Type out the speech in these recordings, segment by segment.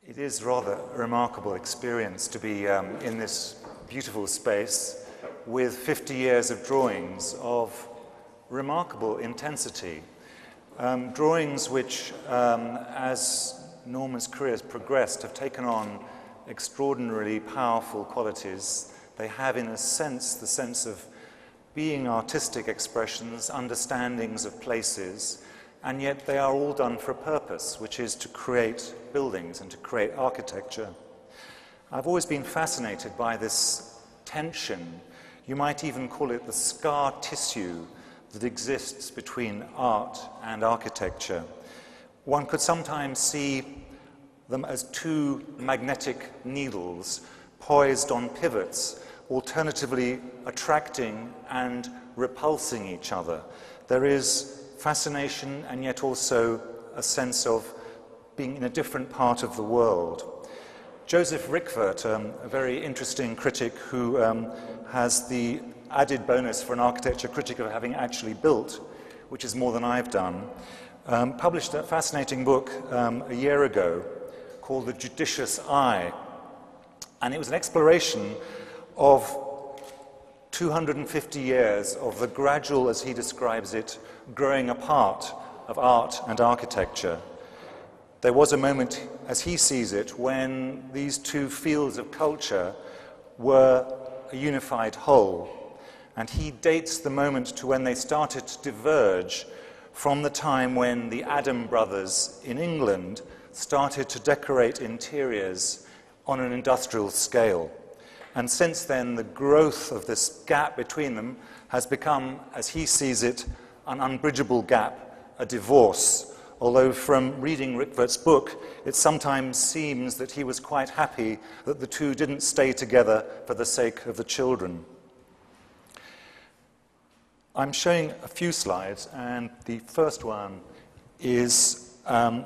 It is rather a remarkable experience to be in this beautiful space with 50 years of drawings of remarkable intensity. Drawings which, as Norman's career has progressed, have taken on extraordinarily powerful qualities. They have, in a sense, the sense of being artistic expressions, understandings of places, and yet they are all done for a purpose, which is to create buildings and to create architecture. I've always been fascinated by this tension. You might even call it the scar tissue that exists between art and architecture. One could sometimes see them as two magnetic needles poised on pivots, alternatively attracting and repulsing each other. There is fascination and yet also a sense of being in a different part of the world. Joseph Rickwert, a very interesting critic who has the added bonus for an architecture critic of having actually built, which is more than I've done, published a fascinating book a year ago called The Judicious Eye. And it was an exploration of 250 years of the gradual, as he describes it, growing apart of art and architecture. There was a moment, as he sees it, when these two fields of culture were a unified whole. And he dates the moment to when they started to diverge from the time when the Adam brothers in England started to decorate interiors on an industrial scale. And since then, the growth of this gap between them has become, as he sees it, an unbridgeable gap, a divorce. Although from reading Rickvert's book, it sometimes seems that he was quite happy that the two didn't stay together for the sake of the children. I'm showing a few slides, and the first one is, I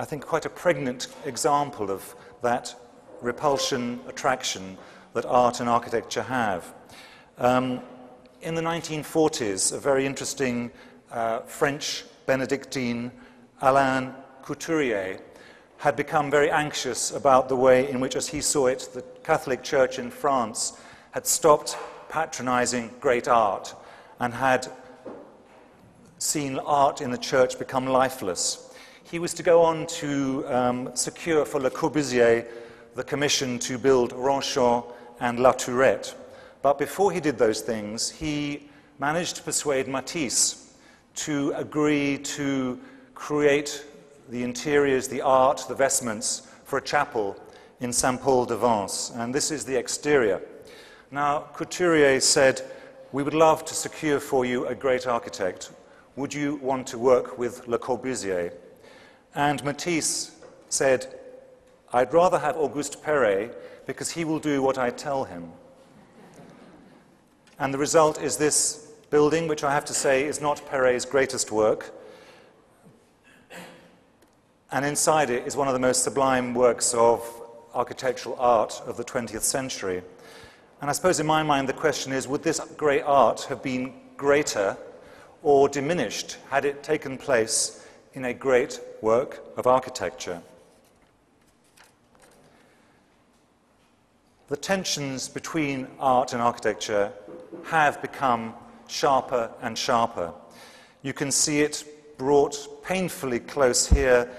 think, quite a pregnant example of that repulsion, attraction that art and architecture have. In the 1940s, a very interesting French Benedictine, Alain Couturier, had become very anxious about the way in which, as he saw it, the Catholic Church in France had stopped patronizing great art and had seen art in the church become lifeless. He was to go on to secure for Le Corbusier the commission to build Ronchamp and La Tourette. But before he did those things, he managed to persuade Matisse to agree to create the interiors, the art, the vestments for a chapel in Saint-Paul-de-Vence. And this is the exterior. Now, Couturier said, "We would love to secure for you a great architect. Would you want to work with Le Corbusier?" And Matisse said, "I'd rather have Auguste Perret because he will do what I tell him." And the result is this building, which I have to say is not Perret's greatest work. And inside it is one of the most sublime works of architectural art of the 20th century. And I suppose in my mind the question is, would this great art have been greater or diminished had it taken place in a great work of architecture? The tensions between art and architecture have become sharper and sharper. You can see it brought painfully close here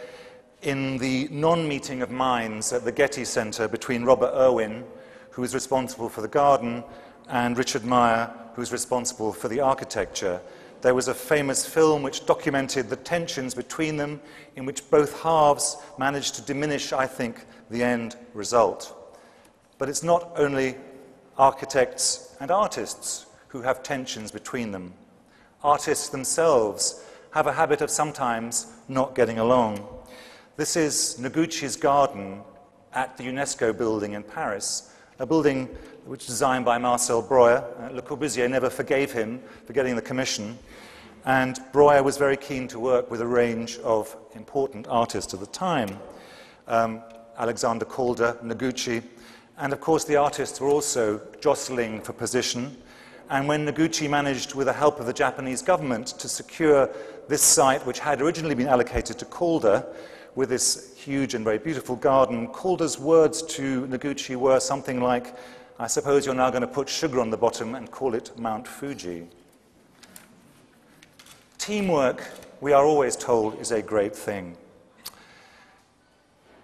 in the non-meeting of minds at the Getty Center between Robert Irwin, who is responsible for the garden, and Richard Meyer, who is responsible for the architecture. There was a famous film which documented the tensions between them, in which both halves managed to diminish, I think, the end result. But it's not only architects and artists who have tensions between them. Artists themselves have a habit of sometimes not getting along. This is Noguchi's garden at the UNESCO building in Paris, a building which was designed by Marcel Breuer. Le Corbusier never forgave him for getting the commission, and Breuer was very keen to work with a range of important artists of the time. Alexander Calder, Noguchi, and of course the artists were also jostling for position. And when Noguchi managed, with the help of the Japanese government, to secure this site, which had originally been allocated to Calder, with this huge and very beautiful garden. Calder's words to Noguchi were something like, "I suppose you're now going to put sugar on the bottom and call it Mount Fuji." Teamwork, we are always told, is a great thing.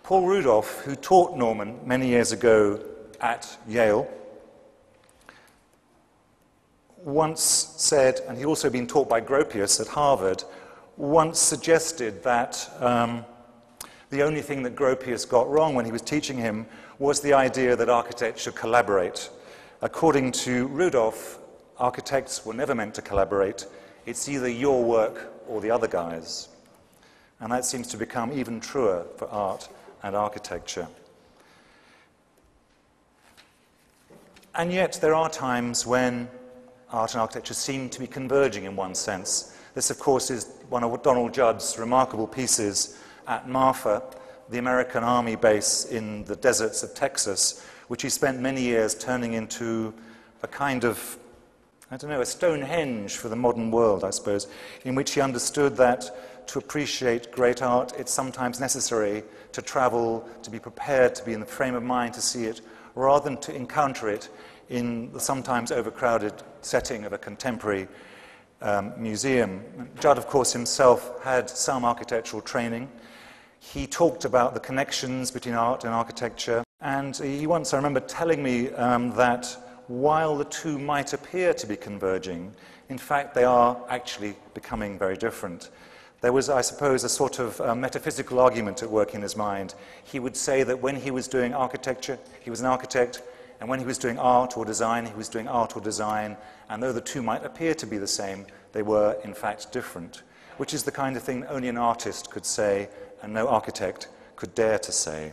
Paul Rudolph, who taught Norman many years ago at Yale, once said, and he'd also been taught by Gropius at Harvard, once suggested that the only thing that Gropius got wrong when he was teaching him was the idea that architects should collaborate. According to Rudolph, architects were never meant to collaborate. It's either your work or the other guy's. And that seems to become even truer for art and architecture. And yet there are times when art and architecture seem to be converging in one sense. This, of course, is one of Donald Judd's remarkable pieces at Marfa, the American Army base in the deserts of Texas, which he spent many years turning into a kind of, I don't know, a Stonehenge for the modern world, I suppose, in which he understood that to appreciate great art, it's sometimes necessary to travel, to be prepared, to be in the frame of mind to see it, rather than to encounter it in the sometimes overcrowded setting of a contemporary museum. Judd, of course, himself had some architectural training. He talked about the connections between art and architecture, and he once, I remember, telling me that while the two might appear to be converging, in fact they are actually becoming very different. There was, I suppose, a sort of metaphysical argument at work in his mind. He would say that when he was doing architecture, he was an architect, and when he was doing art or design, he was doing art or design, and though the two might appear to be the same, they were in fact different, which is the kind of thing only an artist could say and no architect could dare to say.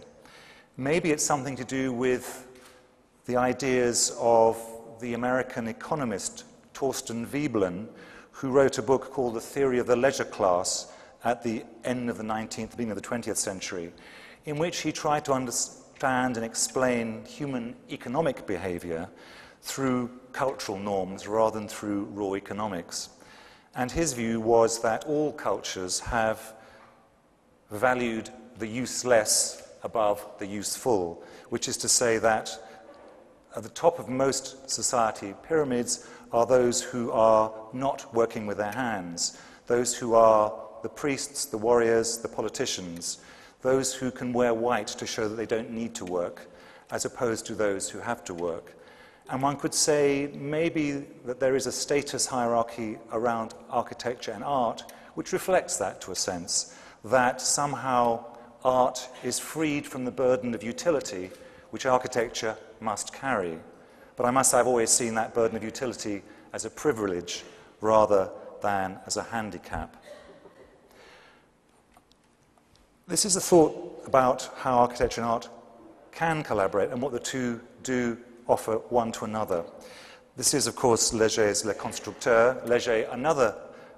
Maybe it's something to do with the ideas of the American economist Thorsten Veblen, who wrote a book called The Theory of the Leisure Class at the end of the 19th, beginning of the 20th century, in which he tried to understand and explain human economic behavior through cultural norms rather than through raw economics. And his view was that all cultures have valued the useless above the useful, which is to say that at the top of most society pyramids are those who are not working with their hands, those who are the priests, the warriors, the politicians, those who can wear white to show that they don't need to work, as opposed to those who have to work. And one could say maybe that there is a status hierarchy around architecture and art which reflects that to a sense, that somehow art is freed from the burden of utility which architecture must carry. But I must say I've always seen that burden of utility as a privilege rather than as a handicap. This is a thought about how architecture and art can collaborate and what the two do offer one to another. This is, of course, Léger's Le Constructeur. Léger, another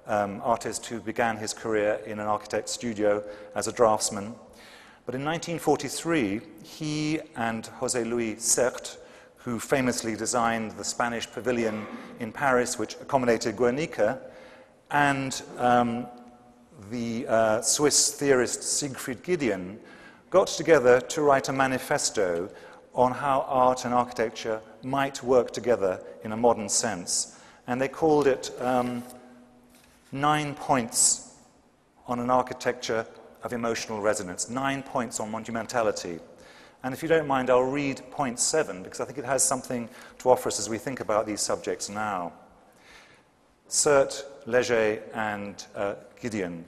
artist who began his career in an architect's studio as a draftsman. But in 1943, he and José Luis Sert, who famously designed the Spanish pavilion in Paris, which accommodated Guernica, and the Swiss theorist Siegfried Giedion got together to write a manifesto on how art and architecture might work together in a modern sense. And they called it 9 points on an architecture of emotional resonance, 9 points on monumentality. And if you don't mind, I'll read point 7, because I think it has something to offer us as we think about these subjects now. Sert, Léger, and Giedion.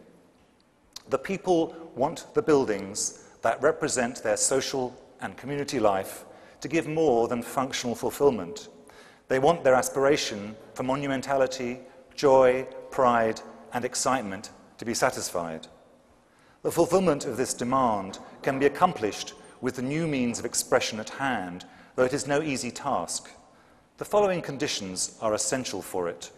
The people want the buildings that represent their social and community life to give more than functional fulfillment. They want their aspiration for monumentality, joy, pride, and excitement to be satisfied. The fulfillment of this demand can be accomplished with the new means of expression at hand, though it is no easy task. The following conditions are essential for it.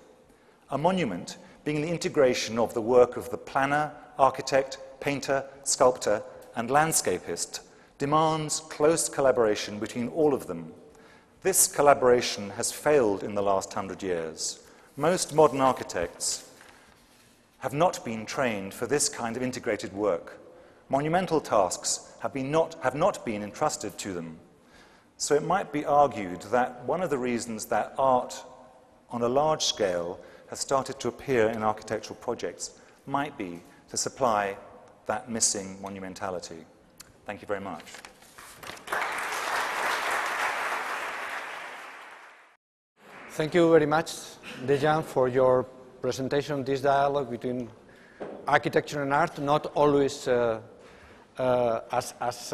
A monument, being the integration of the work of the planner, architect, painter, sculptor, and landscapist, demands close collaboration between all of them. This collaboration has failed in the last 100 years. Most modern architects have not been trained for this kind of integrated work. Monumental tasks have not been entrusted to them. So it might be argued that one of the reasons that art on a large scale has started to appear in architectural projects might be to supply that missing monumentality. Thank you very much. Thank you very much, Deyan, for your presentation, this dialogue between architecture and art, not always as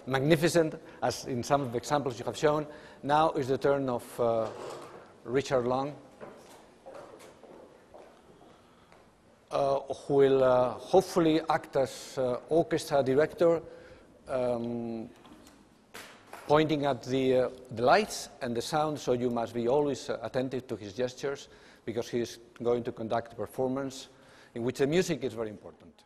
magnificent as in some of the examples you have shown. Now is the turn of Richard Long, who will hopefully act as orchestra director, pointing at the lights and the sound, so you must be always attentive to his gestures, because he is going to conduct a performance in which the music is very important.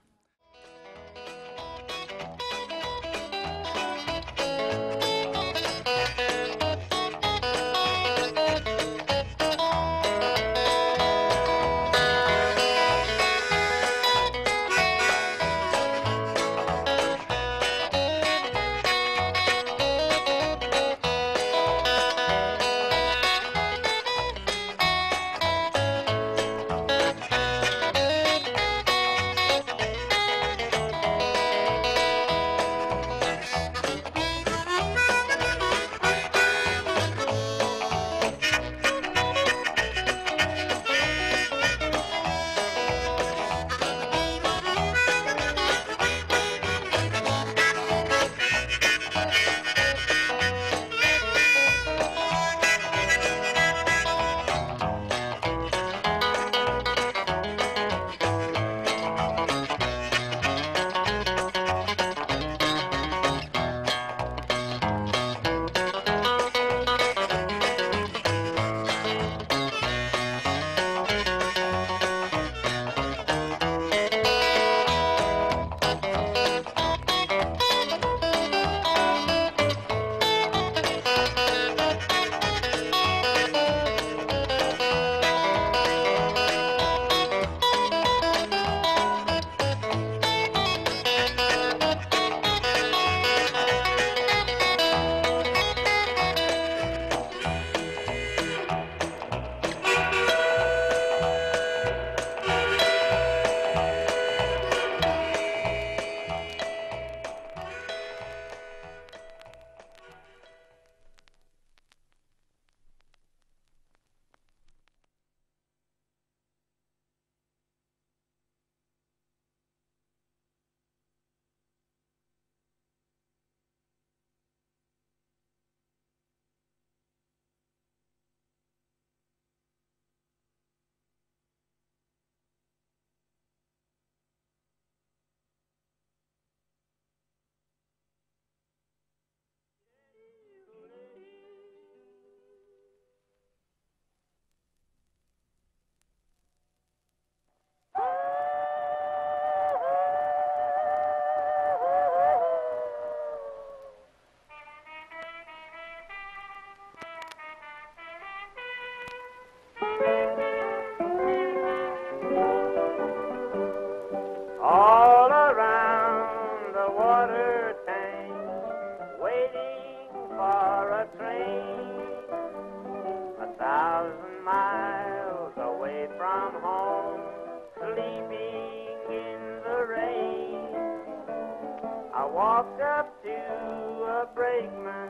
walked up to a brakeman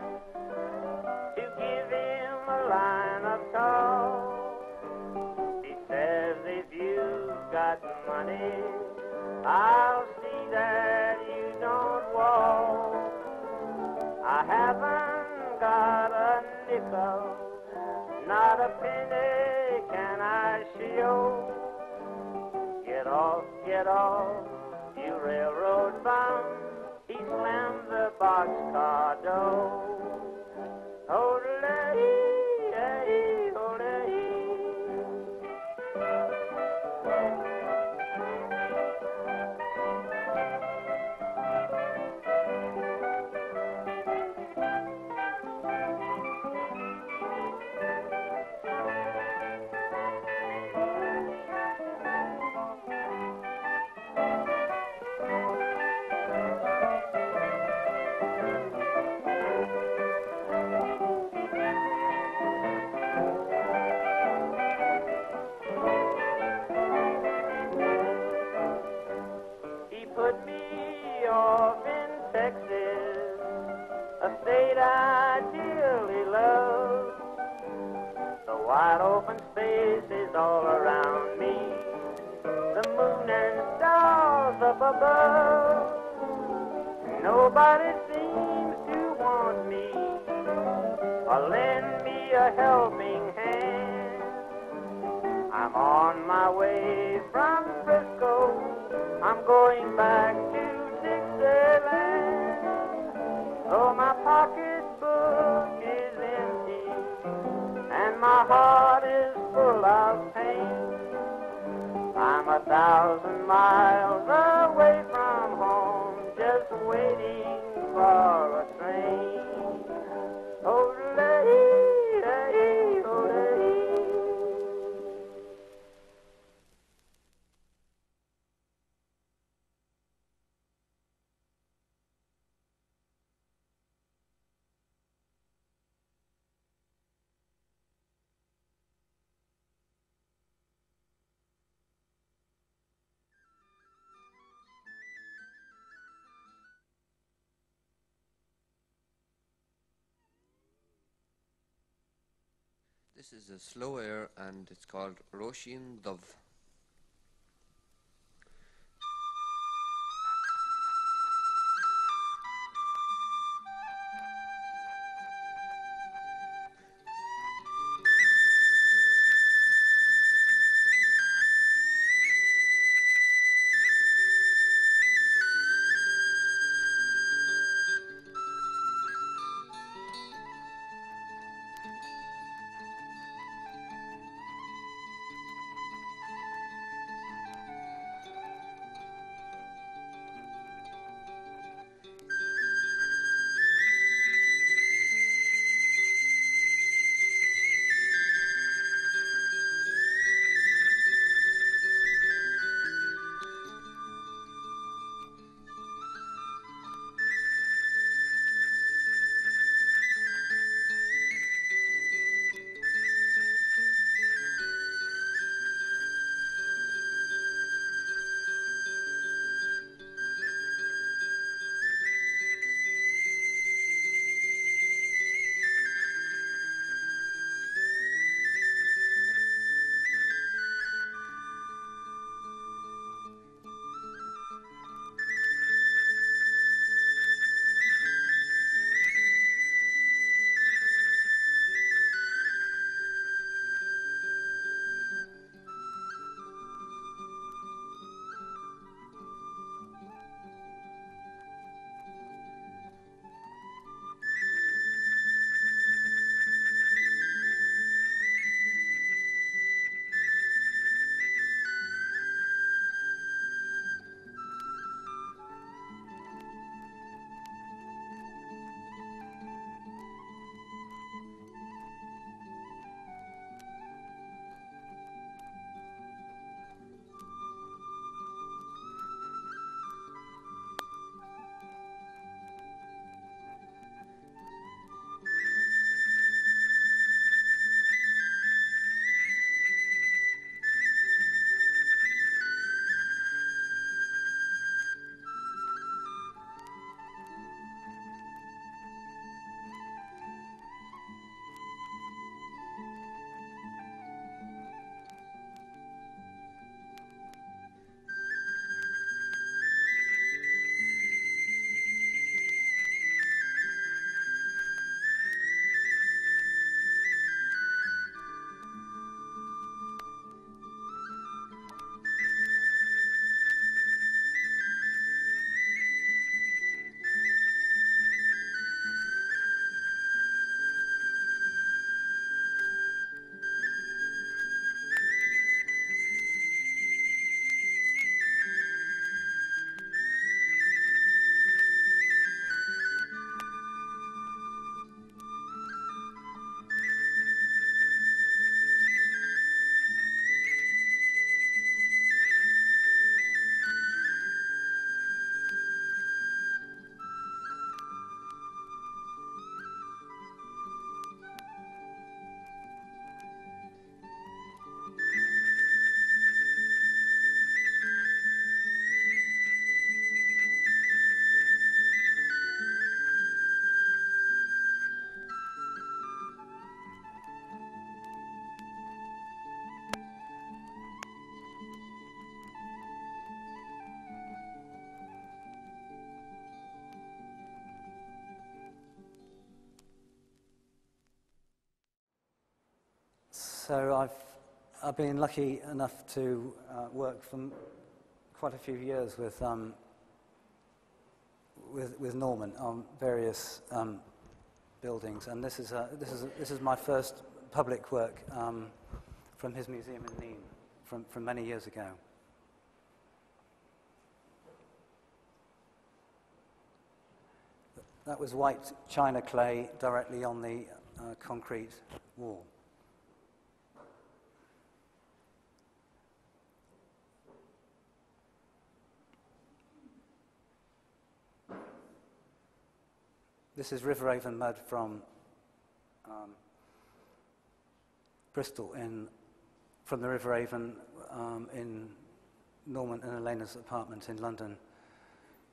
to give him a line of talk. He says, if you've got money, I'll see that you don't walk. I haven't got a nickel, not a penny can I show. Get off, you railroad bum. He slammed the boxcar door. Hold-a-lee, hold-a-lee. all around me, the moon and stars up above. Nobody seems to want me or lend me a helping hand. I'm on my way from Frisco, I'm going back to Dixieland. Though my pocketbook is empty and my heart is full of pain, I'm 1,000 miles away from home, just waiting for a train. This is a slow air and it's called Roshin Dove. So I've been lucky enough to work for quite a few years with Norman on various buildings, and this is my first public work from his museum in Nîmes from many years ago. That was white china clay directly on the concrete wall. This is River Avon mud from Bristol, from the River Avon in Norman and Elena's apartment in London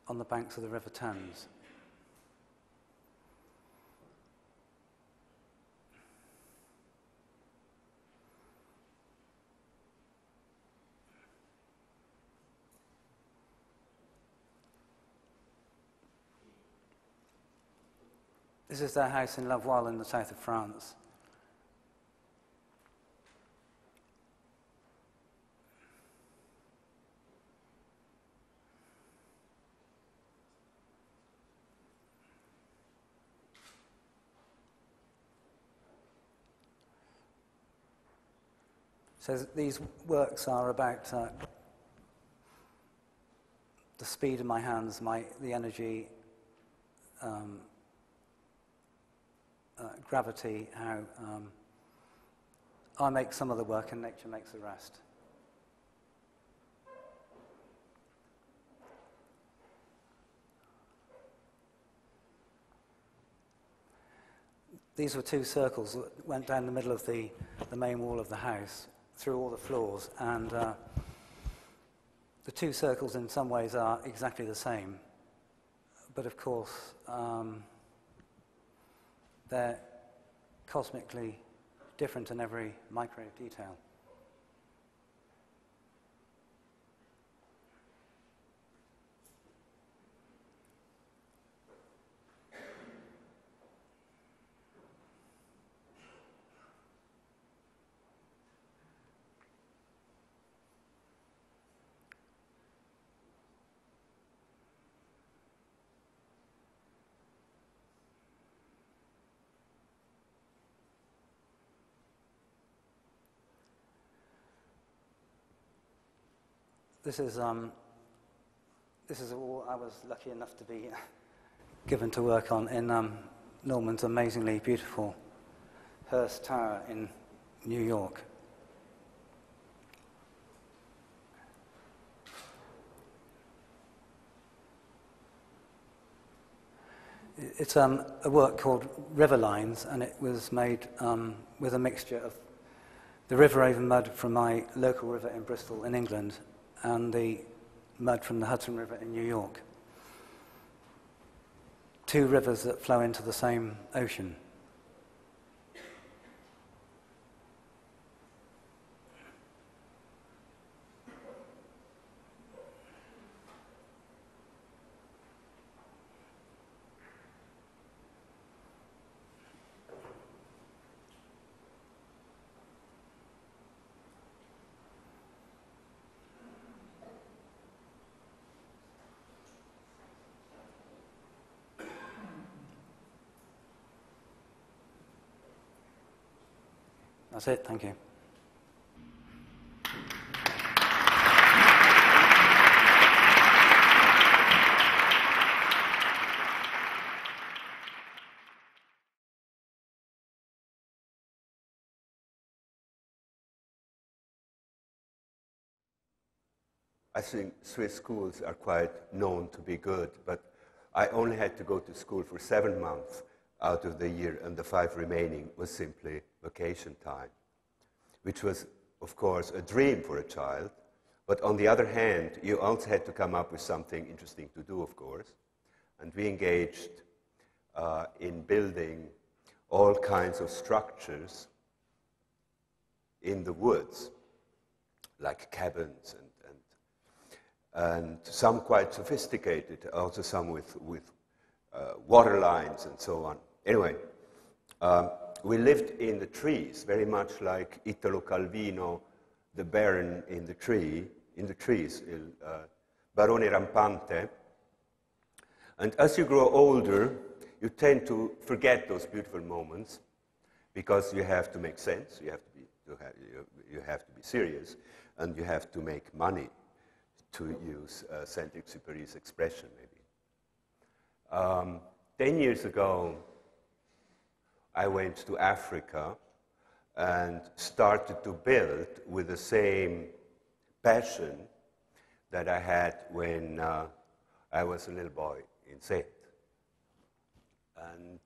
on the banks of the River Thames. This is their house in La Voile in the south of France. So these works are about the speed of my hands, the energy, gravity, how I make some of the work and nature makes the rest. These were two circles that went down the middle of the main wall of the house, through all the floors, and the two circles in some ways are exactly the same, but of course they're cosmically different in every micro detail. This is all I was lucky enough to be given to work on in Norman's amazingly beautiful Hearst Tower in New York. It's a work called River Lines, and it was made with a mixture of the River Avon mud from my local river in Bristol in England and the mud from the Hudson River in New York. Two rivers that flow into the same ocean. That's it, thank you. I think Swiss schools are quite known to be good, but I only had to go to school for 7 months out of the year, and the 5 remaining was simply vacation time, which was, of course, a dream for a child. But on the other hand, you also had to come up with something interesting to do, of course. And we engaged in building all kinds of structures in the woods, like cabins and some quite sophisticated, also some with water lines and so on. Anyway, we lived in the trees, very much like Italo Calvino, the Baron in the trees, Barone Rampante. And as you grow older, you tend to forget those beautiful moments because you have to make sense, you have to be serious, and you have to make money, to use Saint-Exupéry's expression, maybe. 10 years ago, I went to Africa and started to build with the same passion that I had when I was a little boy in Saint. And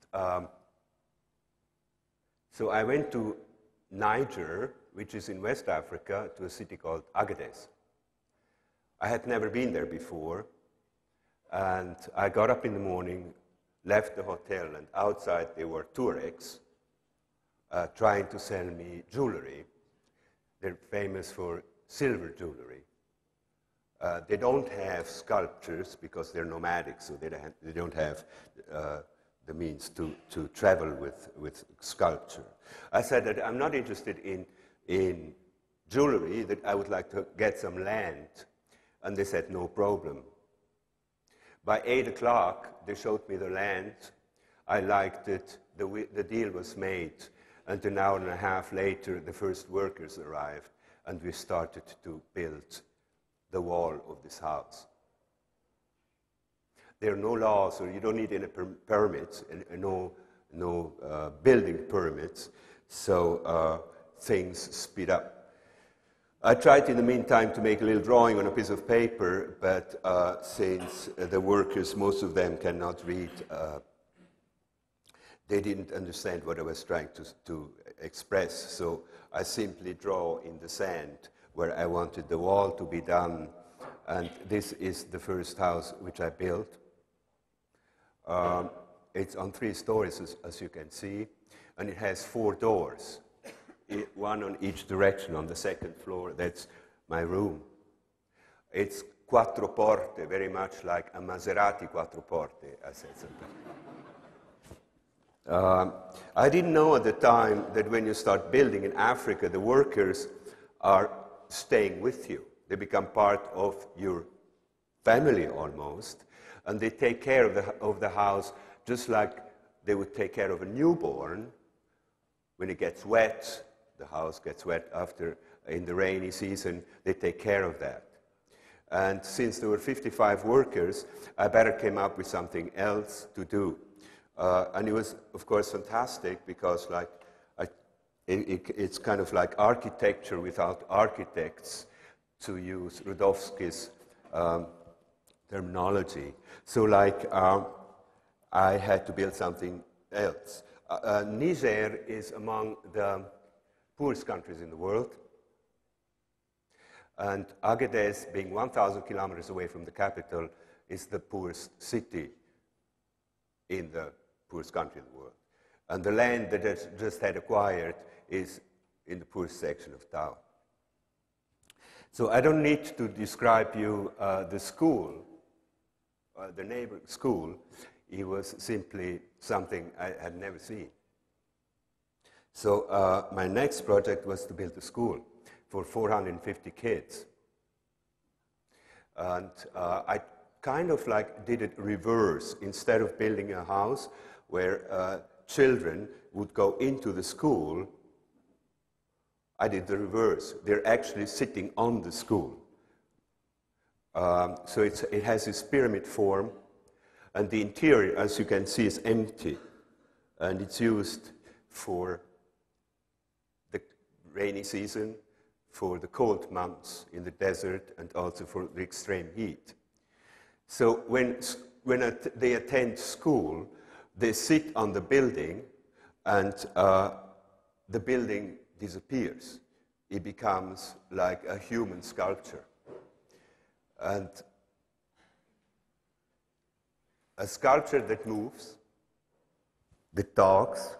so I went to Niger, which is in West Africa, to a city called Agadez. I had never been there before, and I got up in the morning, left the hotel, and outside there were Tuaregs trying to sell me jewelry. They're famous for silver jewelry. They don't have sculptures because they're nomadic, so they don't have the means to travel with sculpture. I said that I'm not interested in jewelry, that I would like to get some land. And they said, no problem. By 8 o'clock, they showed me the land. I liked it. The deal was made. And an hour and a half later, the first workers arrived, and we started to build the wall of this house. There are no laws, or you don't need any permits, no building permits, so things speed up. I tried in the meantime to make a little drawing on a piece of paper, but since the workers, most of them cannot read, they didn't understand what I was trying to express, so I simply draw in the sand where I wanted the wall to be done, and this is the first house which I built. It's on 3 stories, as you can see, and it has 4 doors. One on each direction. On the 2nd floor, that's my room. It's quattro porte, very much like a Maserati quattro porte, I said something. I didn't know at the time that when you start building in Africa, the workers are staying with you. They become part of your family almost, and they take care of the house just like they would take care of a newborn. When it gets wet, the house gets wet after, in the rainy season, they take care of that. And since there were 55 workers, I better came up with something else to do. And it was, of course, fantastic because it's kind of like architecture without architects, to use Rudowski's terminology. So I had to build something else. Niger is among the poorest countries in the world, and Agadez, being 1,000 kilometers away from the capital, is the poorest city in the poorest country in the world. And the land that it just had acquired is in the poorest section of town. So I don't need to describe you the school, the neighborhood school. It was simply something I had never seen. So my next project was to build a school for 450 kids. And I kind of did it reverse. Instead of building a house where children would go into the school, I did the reverse. They're actually sitting on the school. So it has this pyramid form, and the interior, as you can see, is empty. And it's used for the rainy season, for the cold months in the desert, and also for the extreme heat. So when they attend school, they sit on the building, and the building disappears. It becomes like a human sculpture. And a sculpture that moves, that talks,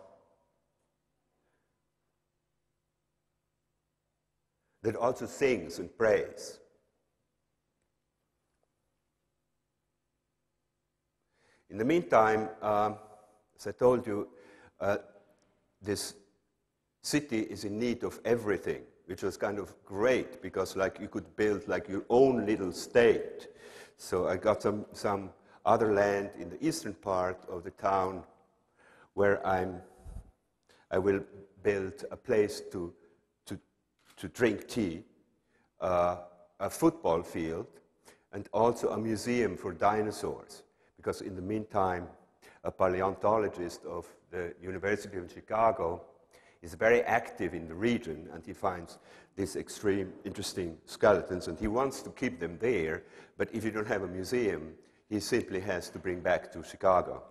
that also sings and prays. In the meantime, as I told you, this city is in need of everything, which was kind of great because like you could build like your own little state. So I got some other land in the eastern part of the town where I will build a place to drink tea, a football field, and also a museum for dinosaurs. Because in the meantime, a paleontologist of the University of Chicago is very active in the region, and he finds these extreme interesting skeletons, and he wants to keep them there, but if you don't have a museum, he simply has to bring back to Chicago.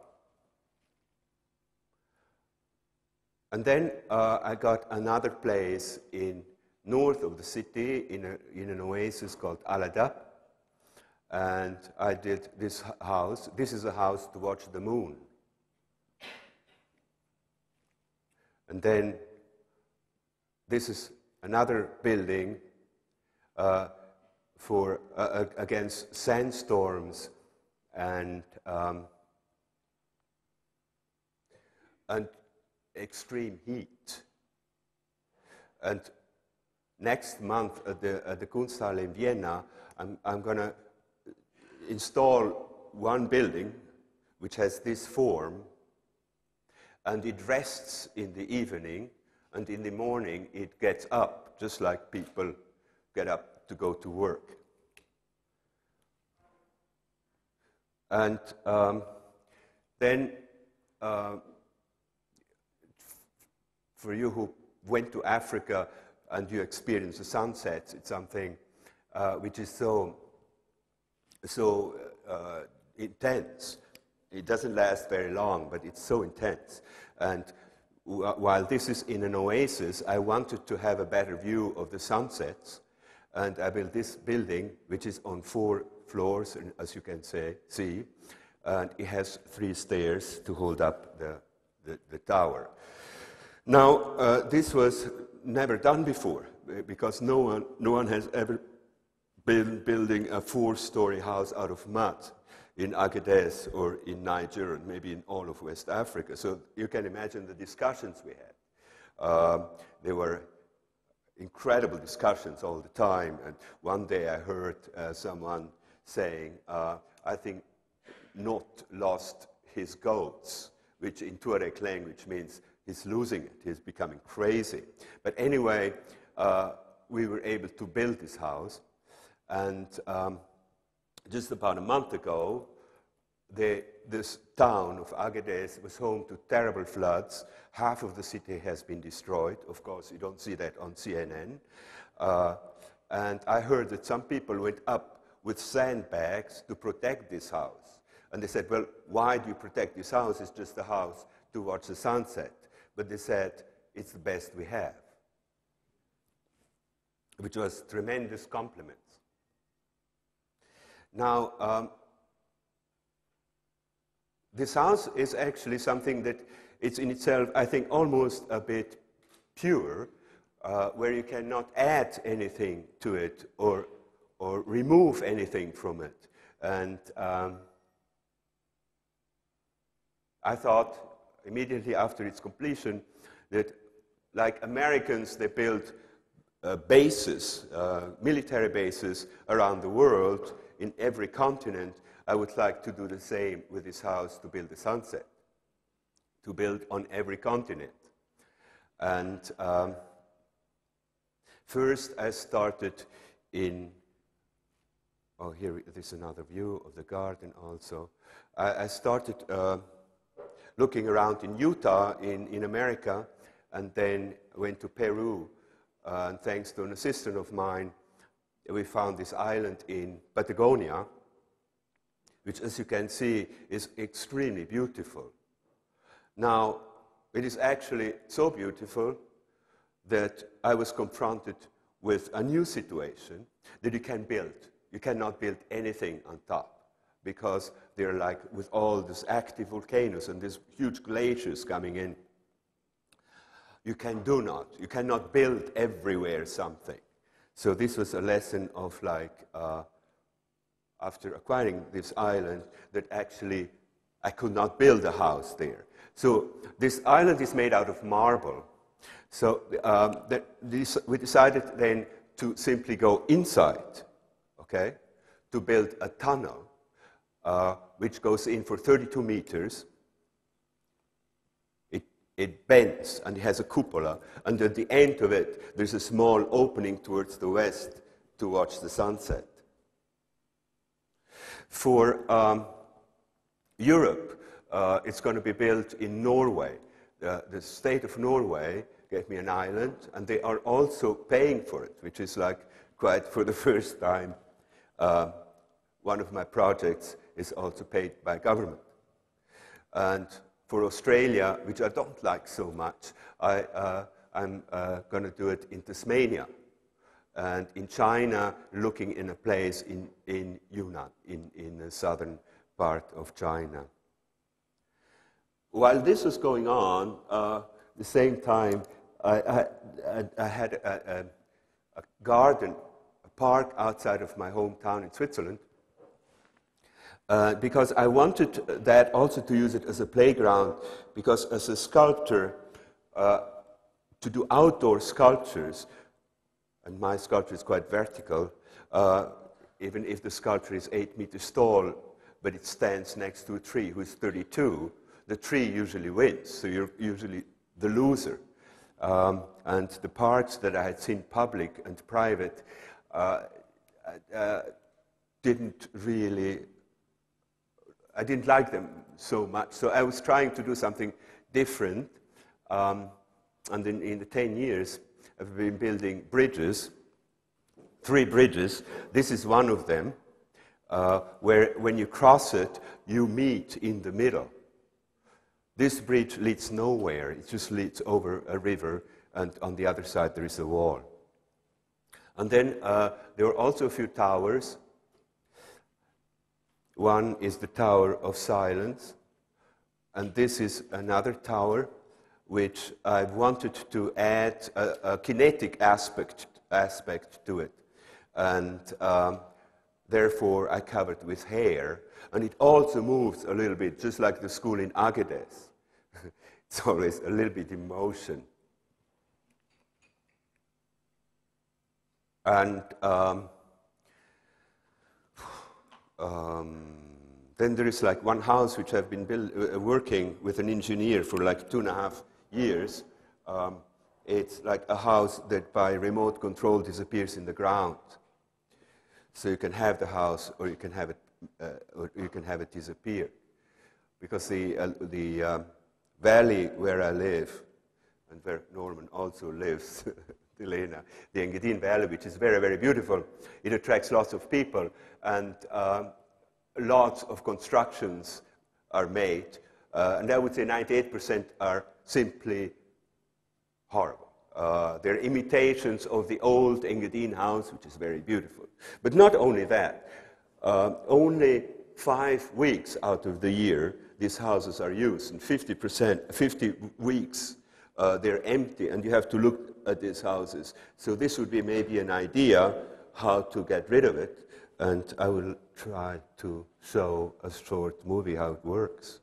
And then I got another place in north of the city in an oasis called Alada, and I did this house. This is a house to watch the moon. And then this is another building for against sandstorms and extreme heat. And next month at the Kunsthalle in Vienna, I'm going to install one building which has this form, and it rests in the evening, and in the morning it gets up, just like people get up to go to work. And then, for you who went to Africa and you experience the sunsets, it's something which is so intense. It doesn't last very long, but it's so intense. And while this is in an oasis, I wanted to have a better view of the sunsets. And I built this building, which is on 4 floors, as you can see. And it has 3 stairs to hold up the tower. Now, this was never done before, because no one has ever been building a 4-story house out of mud in Agadez or in Niger, and maybe in all of West Africa. So you can imagine the discussions we had. There were incredible discussions all the time, and one day I heard someone saying, I think Not lost his goats, which in Tuareg language means he's losing it, he's becoming crazy. But anyway, we were able to build this house, and just about a month ago, this town of Agadez was home to terrible floods. Half of the city has been destroyed. Of course, you don't see that on CNN. And I heard that some people went up with sandbags to protect this house. And they said, well, why do you protect this house? It's just a house to watch the sunset. But they said, it's the best we have, which was tremendous compliments. Now, this house is actually something that it's in itself, I think, almost a bit pure, where you cannot add anything to it or remove anything from it. And I thought immediately after its completion that, like Americans, they built bases, military bases around the world in every continent. I would like to do the same with this house, to build a sunset, to build on every continent. And first I started in, oh, here is another view of the garden also. I started looking around in Utah, in America, and then went to Peru. And thanks to an assistant of mine, we found this island in Patagonia, which, as you can see, is extremely beautiful. Now, it is actually so beautiful that I was confronted with a new situation that you can build. You cannot build anything on top, because they're like with all these active volcanoes and these huge glaciers coming in. You cannot build everywhere something. So this was a lesson of like, after acquiring this island, that actually I could not build a house there. So this island is made out of marble. So we decided then to simply go inside, okay, to build a tunnel which goes in for 32 meters. It bends and it has a cupola, and at the end of it there's a small opening towards the west to watch the sunset. For Europe, it's going to be built in Norway. The state of Norway gave me an island, and they are also paying for it, which is like quite for the first time. One of my projects is also paid by government. And for Australia, which I don't like so much, I'm going to do it in Tasmania. And in China, looking in a place in Yunnan, in the southern part of China. While this was going on, at the same time, I had a garden, a park outside of my hometown in Switzerland, because I wanted that also to use it as a playground, because as a sculptor, to do outdoor sculptures, and my sculpture is quite vertical, even if the sculpture is 8 meters tall, but it stands next to a tree who is 32, the tree usually wins, so you're usually the loser. And the parts that I had seen public and private didn't really, I didn't like them so much. So I was trying to do something different. And in the 10 years, I've been building bridges, 3 bridges. This is one of them, where when you cross it, you meet in the middle. This bridge leads nowhere. It just leads over a river, and on the other side there is a wall. And then there are also a few towers. One is the Tower of Silence, and this is another tower which I wanted to add a kinetic aspect to it. And therefore I covered with hair, and it also moves a little bit, just like the school in Agadez. It's always a little bit in motion. And then there is like one house which I've been working with an engineer for like 2.5 years. It's like a house that by remote control disappears in the ground. So you can have the house, or you can have it, disappear, because the valley where I live, and where Norman also lives, the Engadine Valley, which is very, very beautiful. It attracts lots of people, and lots of constructions are made, and I would say 98% are simply horrible. They're imitations of the old Engadine house, which is very beautiful. But not only that, only 5 weeks out of the year these houses are used, and 50 weeks they're empty, and you have to look at these houses. So this would be maybe an idea how to get rid of it, and I will try to show a short movie how it works.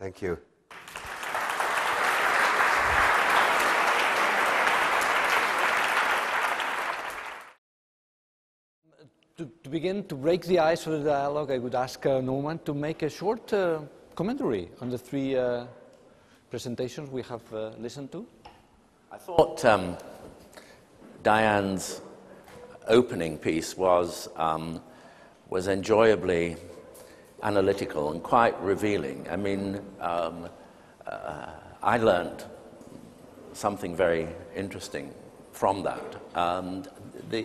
Thank you. To begin, to break the ice of the dialogue, I would ask Norman to make a short commentary on the three presentations we have listened to. I thought Deyan's opening piece was enjoyably analytical and quite revealing. I mean, I learned something very interesting from that. The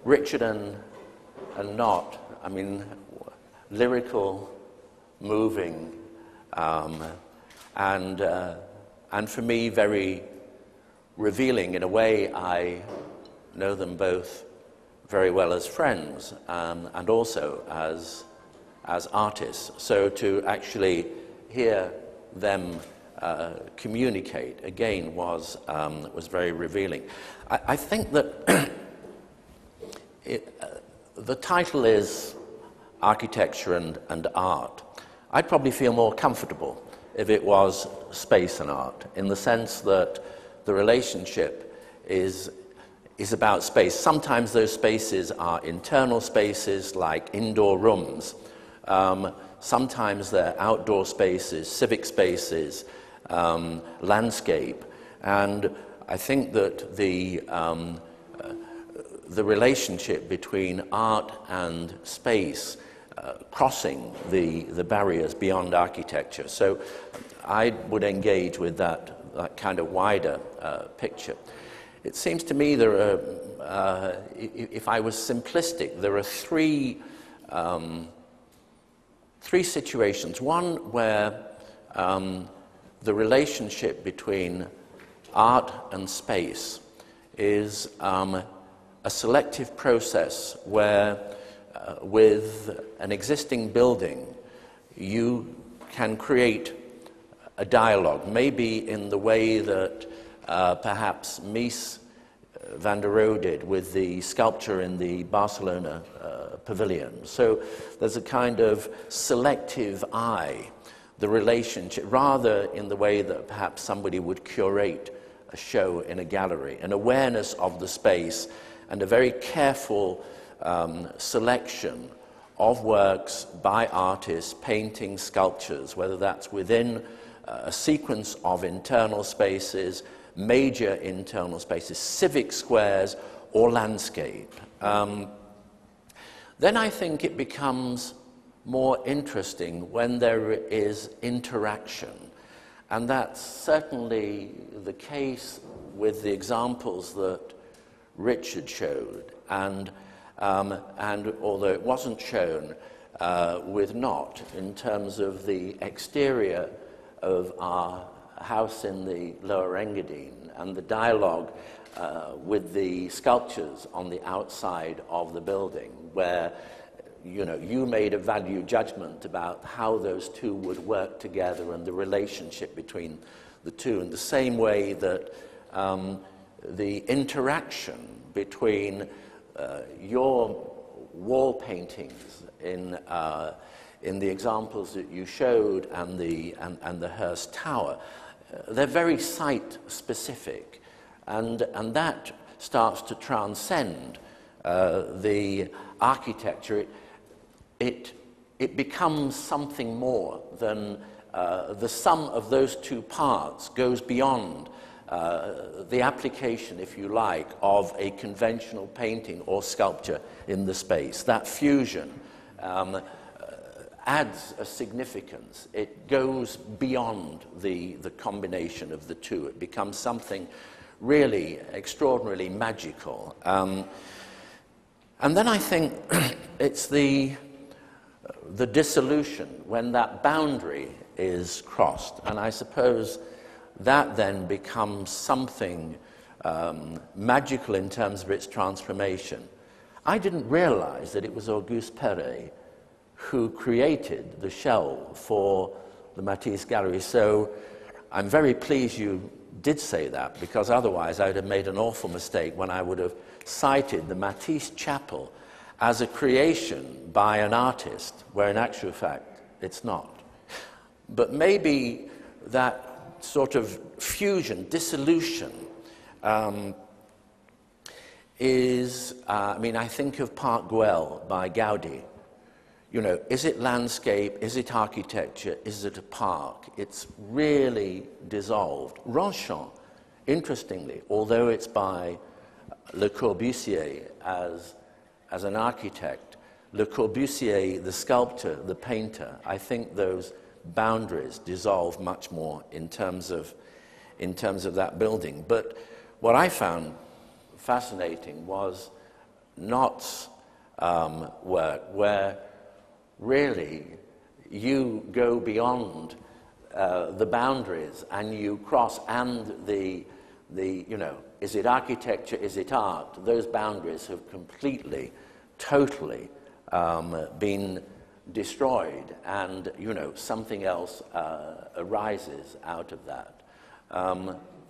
Richard and Not, I mean, lyrical, moving, and for me very revealing. In a way, I know them both very well as friends, and also as artists. So to actually hear them communicate again was very revealing. I think that the title is Architecture and Art. I'd probably feel more comfortable if it was space and art, in the sense that the relationship is about space. Sometimes those spaces are internal spaces, like indoor rooms. Sometimes they're outdoor spaces, civic spaces, landscape. And I think that the relationship between art and space crossing the barriers beyond architecture. So I would engage with that kind of wider picture. It seems to me there are, if I was simplistic, there are three situations. One where the relationship between art and space is a selective process where with an existing building you can create a dialogue, maybe in the way that perhaps Mies van der Rohe did with the sculpture in the Barcelona pavilion. So there's a kind of selective eye, the relationship, rather in the way that perhaps somebody would curate a show in a gallery, an awareness of the space and a very careful selection of works by artists, painting, sculptures, whether that's within a sequence of internal spaces, major internal spaces, civic squares, or landscape. Then I think it becomes more interesting when there is interaction. And that's certainly the case with the examples that Richard showed, and although it wasn't shown with Not, in terms of the exterior of our house in the Lower Engadine and the dialogue with the sculptures on the outside of the building, where you made a value judgment about how those two would work together and the relationship between the two, in the same way that the interaction between your wall paintings in the examples that you showed and the Hearst Tower, they're very site-specific, and that starts to transcend the architecture. It becomes something more than the sum of those two parts goes beyond the application, if you like, of a conventional painting or sculpture in the space. That fusion adds a significance. It goes beyond the combination of the two. It becomes something really extraordinarily magical. And then I think it's the dissolution, when that boundary is crossed. And I suppose that then becomes something magical in terms of its transformation. I didn't realize that it was Auguste Perret who created the shell for the Matisse Gallery. So I'm very pleased you did say that, because otherwise I would have made an awful mistake when I would have cited the Matisse Chapel as a creation by an artist, where in actual fact it's not. But maybe that sort of fusion, dissolution, is, I mean, I think of Park Güell by Gaudi. You know, is it landscape, is it architecture, is it a park? It's really dissolved. Ronchamp, interestingly, although it's by Le Corbusier as an architect, Le Corbusier, the sculptor, the painter, I think those boundaries dissolve much more in terms of that building. But what I found fascinating was Nott's work, where really you go beyond the boundaries and you cross, and the you know, is it architecture, is it art? Those boundaries have completely, totally been destroyed, and you know, something else arises out of that.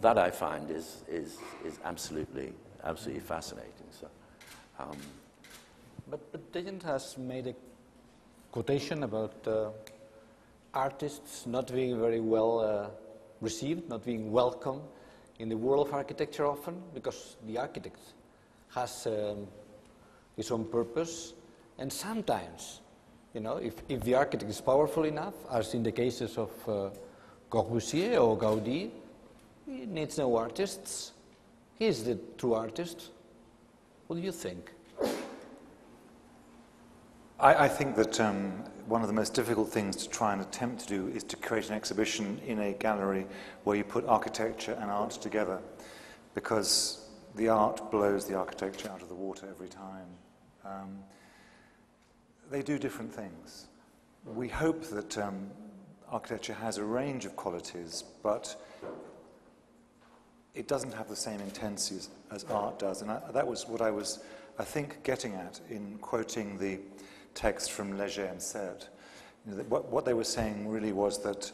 That I find is absolutely fascinating. So, but Deyan has made a quotation about artists not being very well received, not being welcome in the world of architecture often, because the architect has his own purpose, and sometimes, you know, if the architect is powerful enough, as in the cases of Corbusier or Gaudi, he needs no artists. He is the true artist. What do you think? I think that one of the most difficult things to try and attempt to do is to create an exhibition in a gallery where you put architecture and art together, because the art blows the architecture out of the water every time. They do different things. We hope that architecture has a range of qualities, but it doesn't have the same intensity as art does. And that was what I was, I think, getting at in quoting the text from Léger and Sert. You know, what they were saying really was that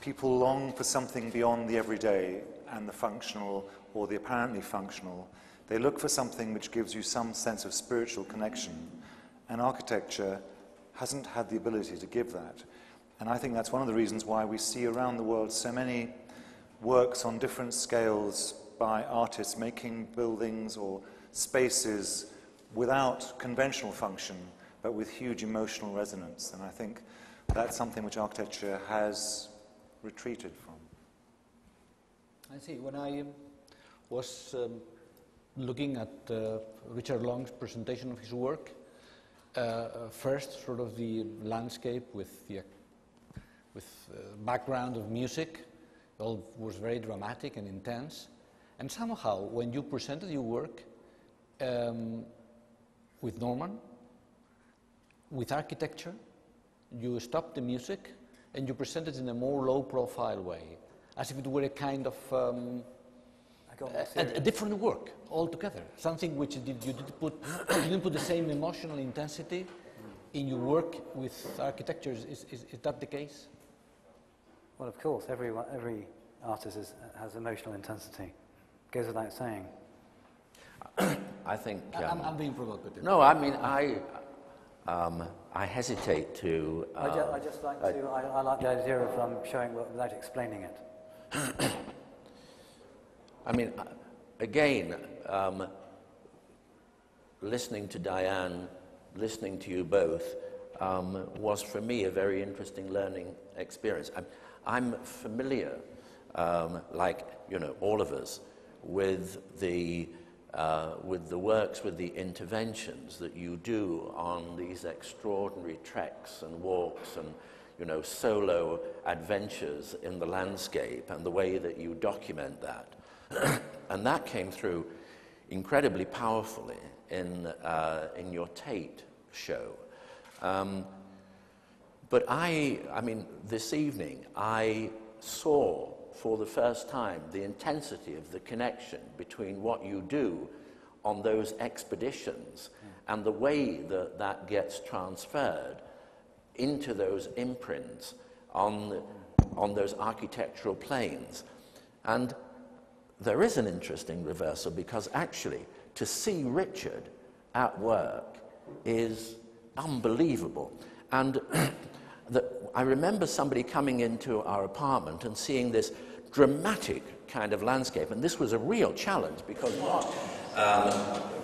people long for something beyond the everyday and the functional or the apparently functional. They look for something which gives you some sense of spiritual connection, and architecture hasn't had the ability to give that. And I think that's one of the reasons why we see around the world so many works on different scales by artists making buildings or spaces without conventional function, but with huge emotional resonance. And I think that's something which architecture has retreated from. I see. When I was looking at Richard Long's presentation of his work, first sort of the landscape with the background of music, it all was very dramatic and intense. And somehow, when you presented your work with Norman, with architecture, you stopped the music and you presented it in a more low-profile way, as if it were a kind of a different work altogether. Something which you didn't put the same emotional intensity in your work with architecture. Is that the case? Well, of course, every artist has emotional intensity. Goes without saying. I think... I'm being provocative. No, I mean, I hesitate to... I just like to... I like the idea of showing work without explaining it. I mean, again, listening to Deyan, listening to you both, was for me a very interesting learning experience. I'm familiar, like, you know, all of us, with the works, with the interventions that you do on these extraordinary treks and walks and, you know, solo adventures in the landscape, and the way that you document that. And that came through incredibly powerfully in your Tate show. But I mean, this evening, I saw for the first time the intensity of the connection between what you do on those expeditions and the way that that gets transferred into those imprints on those architectural planes. And there is an interesting reversal, because actually to see Richard at work is unbelievable. And that I remember somebody coming into our apartment and seeing this dramatic kind of landscape, and this was a real challenge because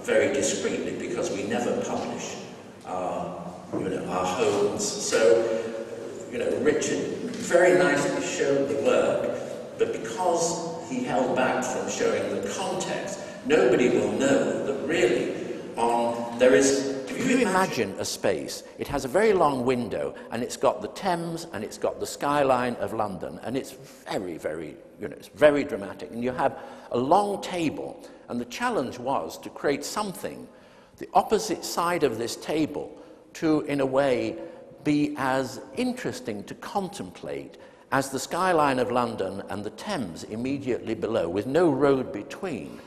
very discreetly, because we never publish our homes. So, Richard very nicely showed the work, but because he held back from showing the context, nobody will know that really there is. If you imagine a space, it has a very long window, and it's got the Thames, and it's got the skyline of London, and it's very, very, it's very dramatic. And you have a long table, and the challenge was to create something, the opposite side of this table, to, in a way, be as interesting to contemplate as the skyline of London and the Thames immediately below, with no road between.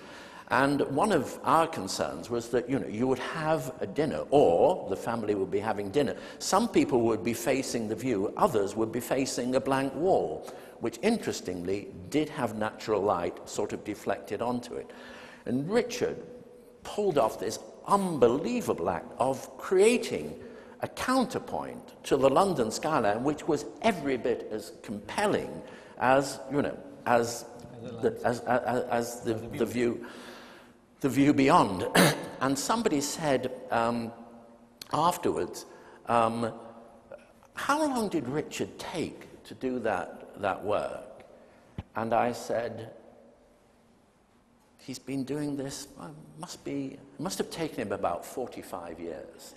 And one of our concerns was that, you would have a dinner, or the family would be having dinner. Some people would be facing the view, others would be facing a blank wall, which interestingly did have natural light sort of deflected onto it. And Richard pulled off this unbelievable act of creating a counterpoint to the London skyline, which was every bit as compelling as, the view beyond. And somebody said afterwards, how long did Richard take to do that work? And I said, he's been doing this, it must have taken him about 45 years.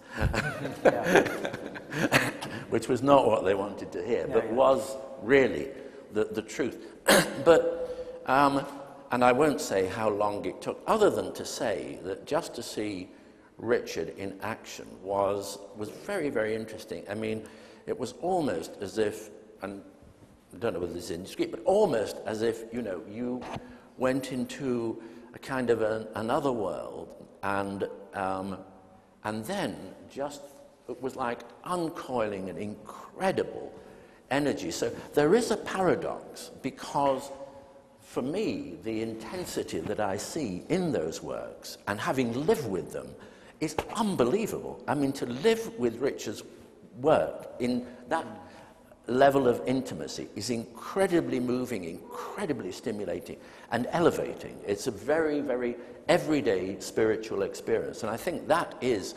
Which was not what they wanted to hear, but was really the truth. But and I won't say how long it took, other than to say that just to see Richard in action was very, very interesting. I mean, it was almost as if, and I don't know whether this is indiscreet, but almost as if, you went into a kind of another world, and then just, it was like uncoiling an incredible energy. So there is a paradox, because for me, the intensity that I see in those works, and having lived with them, is unbelievable. I mean, to live with Richard's work in that level of intimacy is incredibly moving, incredibly stimulating, and elevating. It's a very, very everyday spiritual experience. And I think that is,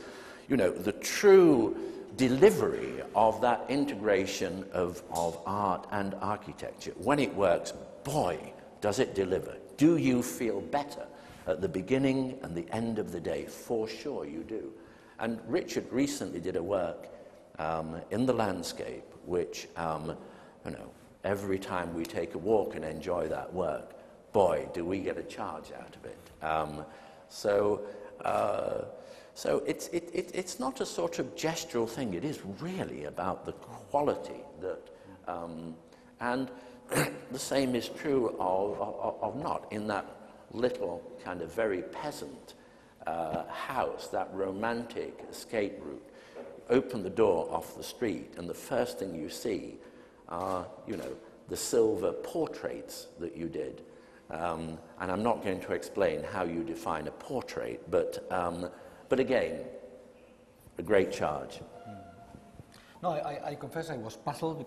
the true delivery of that integration of art and architecture. When it works, boy, does it deliver. Do you feel better at the beginning and the end of the day? For sure you do. And Richard recently did a work in the landscape, which, every time we take a walk and enjoy that work, boy, do we get a charge out of it. So it's not a sort of gestural thing. It is really about the quality that, and the same is true of not in that little kind of very peasant house, that romantic escape route. Open the door off the street, and the first thing you see are, the silver portraits that you did. And I'm not going to explain how you define a portrait, but again, a great charge. No, I confess I was puzzled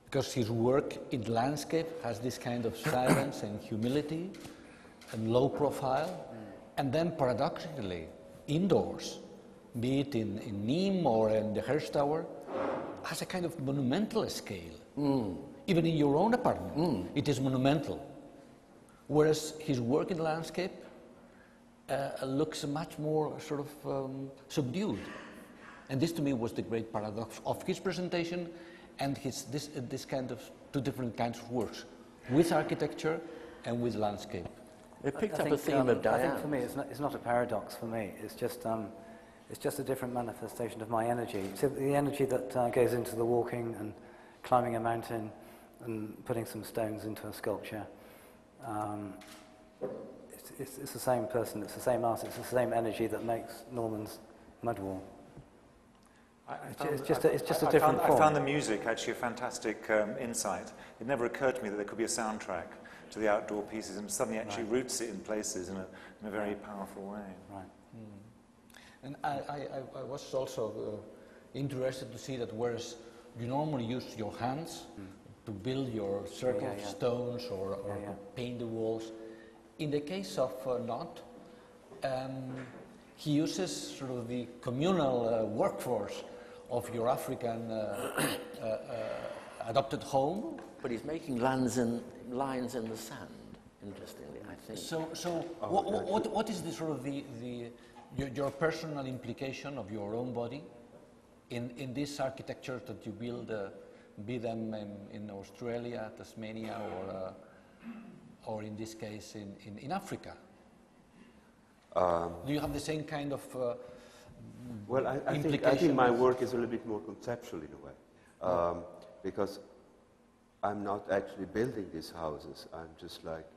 because his work in landscape has this kind of silence and humility and low profile, and then paradoxically, indoors, be it in Nîmes or in the Hearst Tower, has a kind of monumental scale. Even in your own apartment, it is monumental. Whereas his work in landscape looks much more sort of subdued. And this to me was the great paradox of his presentation and this kind of two different kinds of works, with architecture and with landscape. It picked up a theme of Deyan. I think for me it's not a paradox for me, it's just a different manifestation of my energy. So the energy that goes into the walking and climbing a mountain and putting some stones into a sculpture. It's the same person, it's the same artist, it's the same energy that makes Norman's mud wall. It's just a different form. I found the music actually a fantastic insight. It never occurred to me that there could be a soundtrack to the outdoor pieces, and suddenly actually roots it in places in a very powerful way. Right. And I was also interested to see that whereas you normally use your hands to build your circle of stones or to paint the walls. In the case of Nod, he uses sort of the communal workforce of your African adopted home. But he's making lines in the sand, interestingly, I think. So what is the sort of your personal implication of your own body in this architecture that you build, be them in Australia, Tasmania, or in this case in Africa? Do you have the same kind of well, I think my work is a little bit more conceptual in a way, because I'm not actually building these houses. I'm just like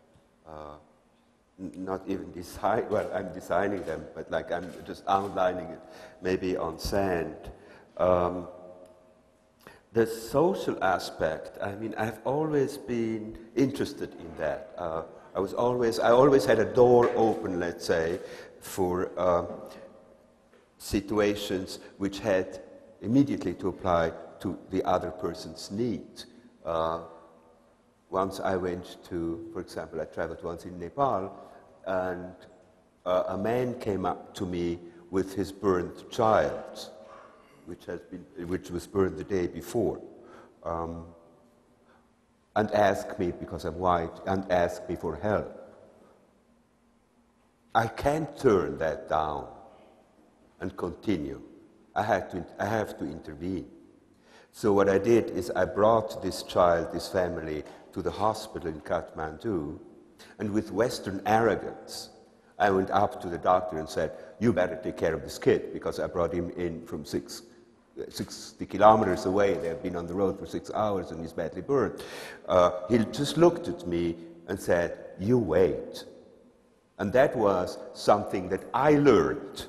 not even design. Well, I'm designing them, but like I'm just outlining it, maybe on sand. The social aspect. I mean, I've always been interested in that. I always had a door open, let's say, for situations which had immediately to apply to the other person's needs. Once I went to, for example, I traveled once in Nepal, and a man came up to me with his burned child, which was burned the day before, and asked me, because I'm white, and asked me for help. I can't turn that down and continue. I have to intervene. So what I did is I brought this child, this family, to the hospital in Kathmandu, and with Western arrogance, I went up to the doctor and said, "You better take care of this kid," because I brought him in from 60 kilometers away. They have been on the road for 6 hours and he's badly burned. He just looked at me and said, "You wait." And that was something that I learned,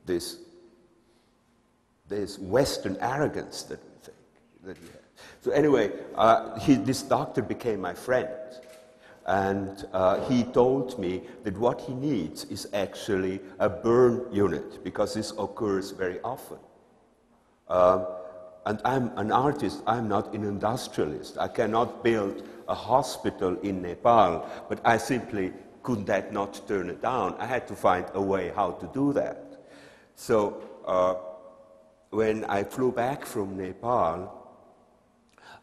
this Western arrogance that we think that we have. So anyway, this doctor became my friend, and he told me that what he needs is actually a burn unit, because this occurs very often. And I'm an artist, I'm not an industrialist. I cannot build a hospital in Nepal, but I simply could not turn it down. I had to find a way how to do that. So when I flew back from Nepal,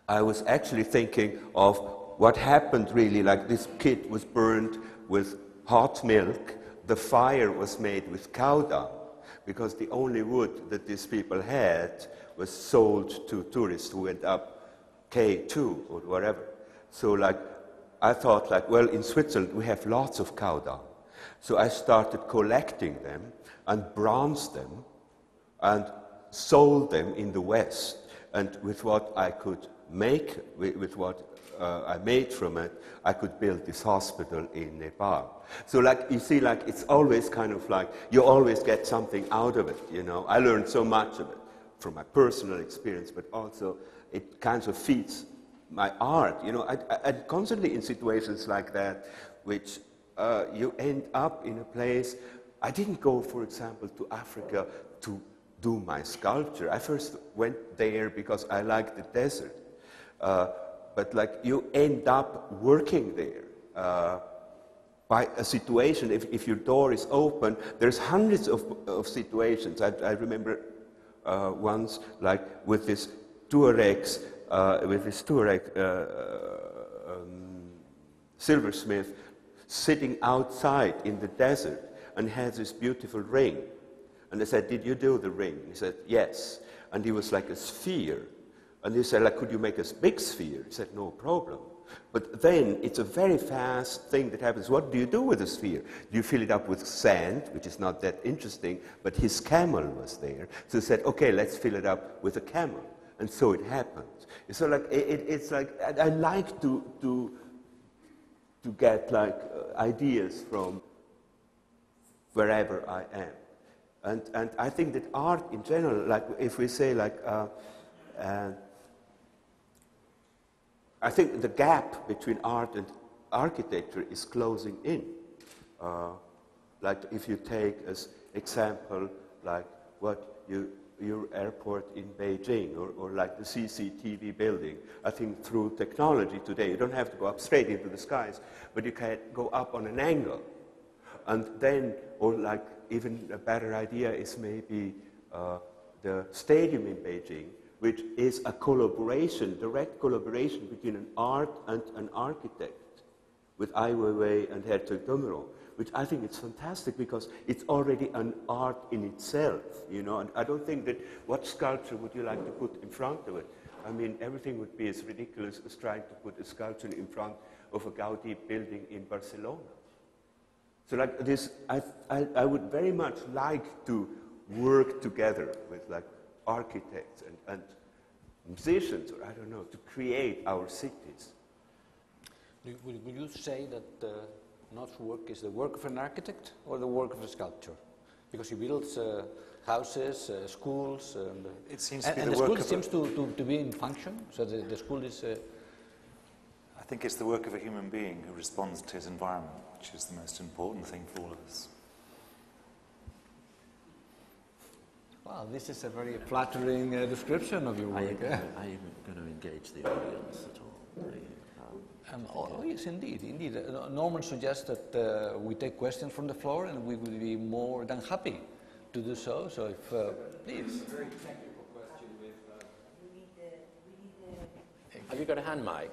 I was actually thinking of what happened really, like this kid was burned with hot milk, the fire was made with cow dung, because the only wood that these people had was sold to tourists who went up K2 or whatever. So like, I thought like, well, in Switzerland we have lots of cow dung. So I started collecting them and bronzed them and sold them in the West. And with what I could make, with what I made from it, I could build this hospital in Nepal. So like, you see, like, it's always kind of like, you always get something out of it, you know. I learned so much of it from my personal experience, but also it kind of feeds my art, you know. I'm constantly in situations like that, which you end up in a place. I didn't go, for example, to Africa to do my sculpture. I first went there because I liked the desert. But like, you end up working there by a situation. If your door is open, there's hundreds of situations. I remember once, like with this Tuareg silversmith sitting outside in the desert and had this beautiful ring. And I said, "Did you do the ring?" He said, "Yes." And he was like a sphere. And he said, like, "Could you make a big sphere?" He said, "No problem." But then it's a very fast thing that happens. What do you do with a sphere? Do you fill it up with sand, which is not that interesting, but his camel was there. So he said, "Okay, let's fill it up with a camel." And so it happened. So like, it's like, I like to get like ideas from wherever I am. And I think that art in general, like if we say like, I think the gap between art and architecture is closing in. Like if you take as example, like what you your airport in Beijing or like the CCTV building. I think through technology today, you don't have to go up straight into the skies, but you can go up on an angle. And then, or like even a better idea is maybe the stadium in Beijing, which is a collaboration, direct collaboration between an art and an architect with Ai Weiwei and Herzog Dumeron, which I think is fantastic because it's already an art in itself, you know, and I don't think that what sculpture would you like to put in front of it? I mean, everything would be as ridiculous as trying to put a sculpture in front of a Gaudi building in Barcelona. So like this, I would very much like to work together with like architects and musicians, or I don't know, to create our cities. Would you say that Nott's work is the work of an architect or the work of a sculptor? Because he builds houses, schools, and it seems to be and the the work school of seems to be in function. So the school is. I think it's the work of a human being who responds to his environment, which is the most important thing for all of us. Well, this is a very flattering description of your work. Are you going to engage the audience at all? Oh, yes, indeed. Norman suggests that we take questions from the floor, and we will be more than happy to do so. So, if please. A very technical question with. Have you got a hand mic?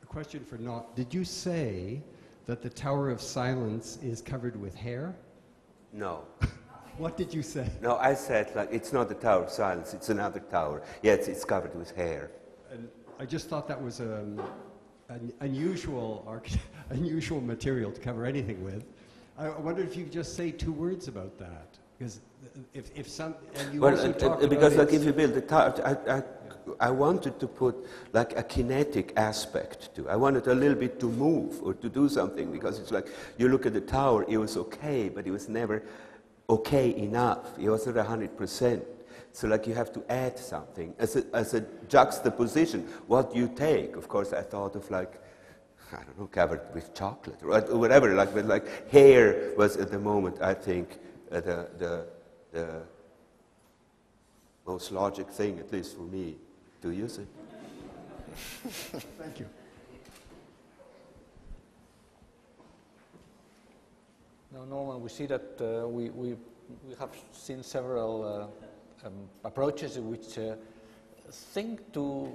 A question for Nott. Did you say that the Tower of Silence is covered with hair? No. What did you say? No, I said, like, it's not the Tower of Silence, it's another tower. Yes, it's covered with hair. And I just thought that was an unusual material to cover anything with. I wondered if you could just say 2 words about that. Because if some, and you also talked because about like if you build the tower, I wanted to put like a kinetic aspect to. I wanted a little bit to move or to do something, because it's like you look at the tower, it was okay, but it was never okay enough. It wasn't 100%. So like you have to add something as a juxtaposition. What you take, of course, I thought of like, I don't know, covered with chocolate or whatever. Like, but like hair was at the moment, I think, the most logic thing, at least for me, to use it. Thank you. Now, Norman, we see that we have seen several approaches which think to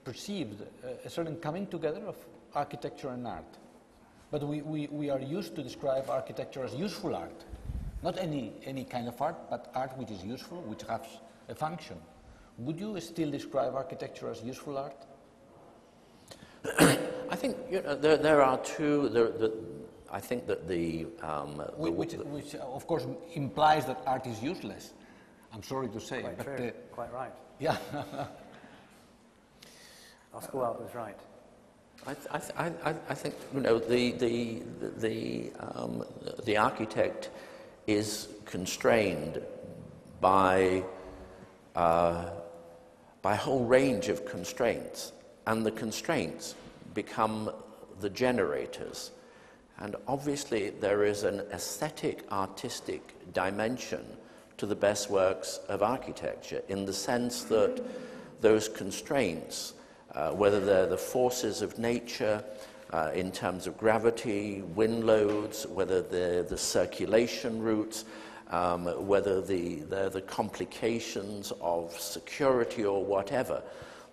perceive a certain coming together of architecture and art. But we are used to describe architecture as useful art. Not any kind of art, but art which is useful, which has a function. Would you still describe architecture as useful art? I think there are two. I think that which of course implies that art is useless. I'm sorry to say, Quite but true. Quite right. yeah. Oscar Wilde was right. I think the architect is constrained by a whole range of constraints, and the constraints become the generators. And obviously there is an aesthetic, artistic dimension to the best works of architecture, in the sense that those constraints, whether they're the forces of nature in terms of gravity, wind loads, whether they're the circulation routes, whether they're the complications of security or whatever.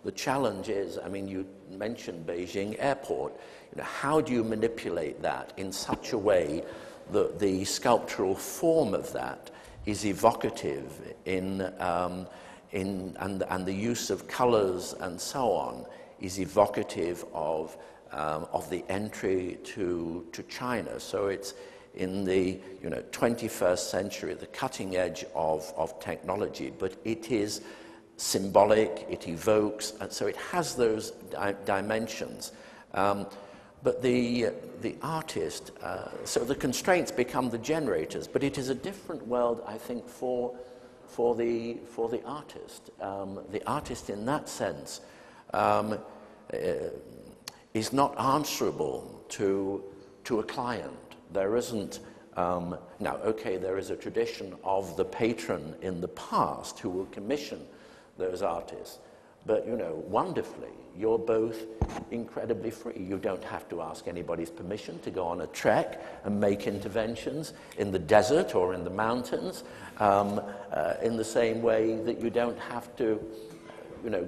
The challenge is, I mean, you mentioned Beijing Airport. How do you manipulate that in such a way that the sculptural form of that is evocative and the use of colors and so on is evocative of the entry to China. So it's in the 21st century, the cutting edge of technology, but it is symbolic, it evokes, and so it has those dimensions. But the artist, so the constraints become the generators, but it is a different world, I think, for the artist. The artist, in that sense, is not answerable to a client. There isn't, now, okay, there is a tradition of the patron in the past who will commission those artists, but, you know, wonderfully, you're both incredibly free. You don't have to ask anybody's permission to go on a trek and make interventions in the desert or in the mountains, in the same way that you don't have to, you know,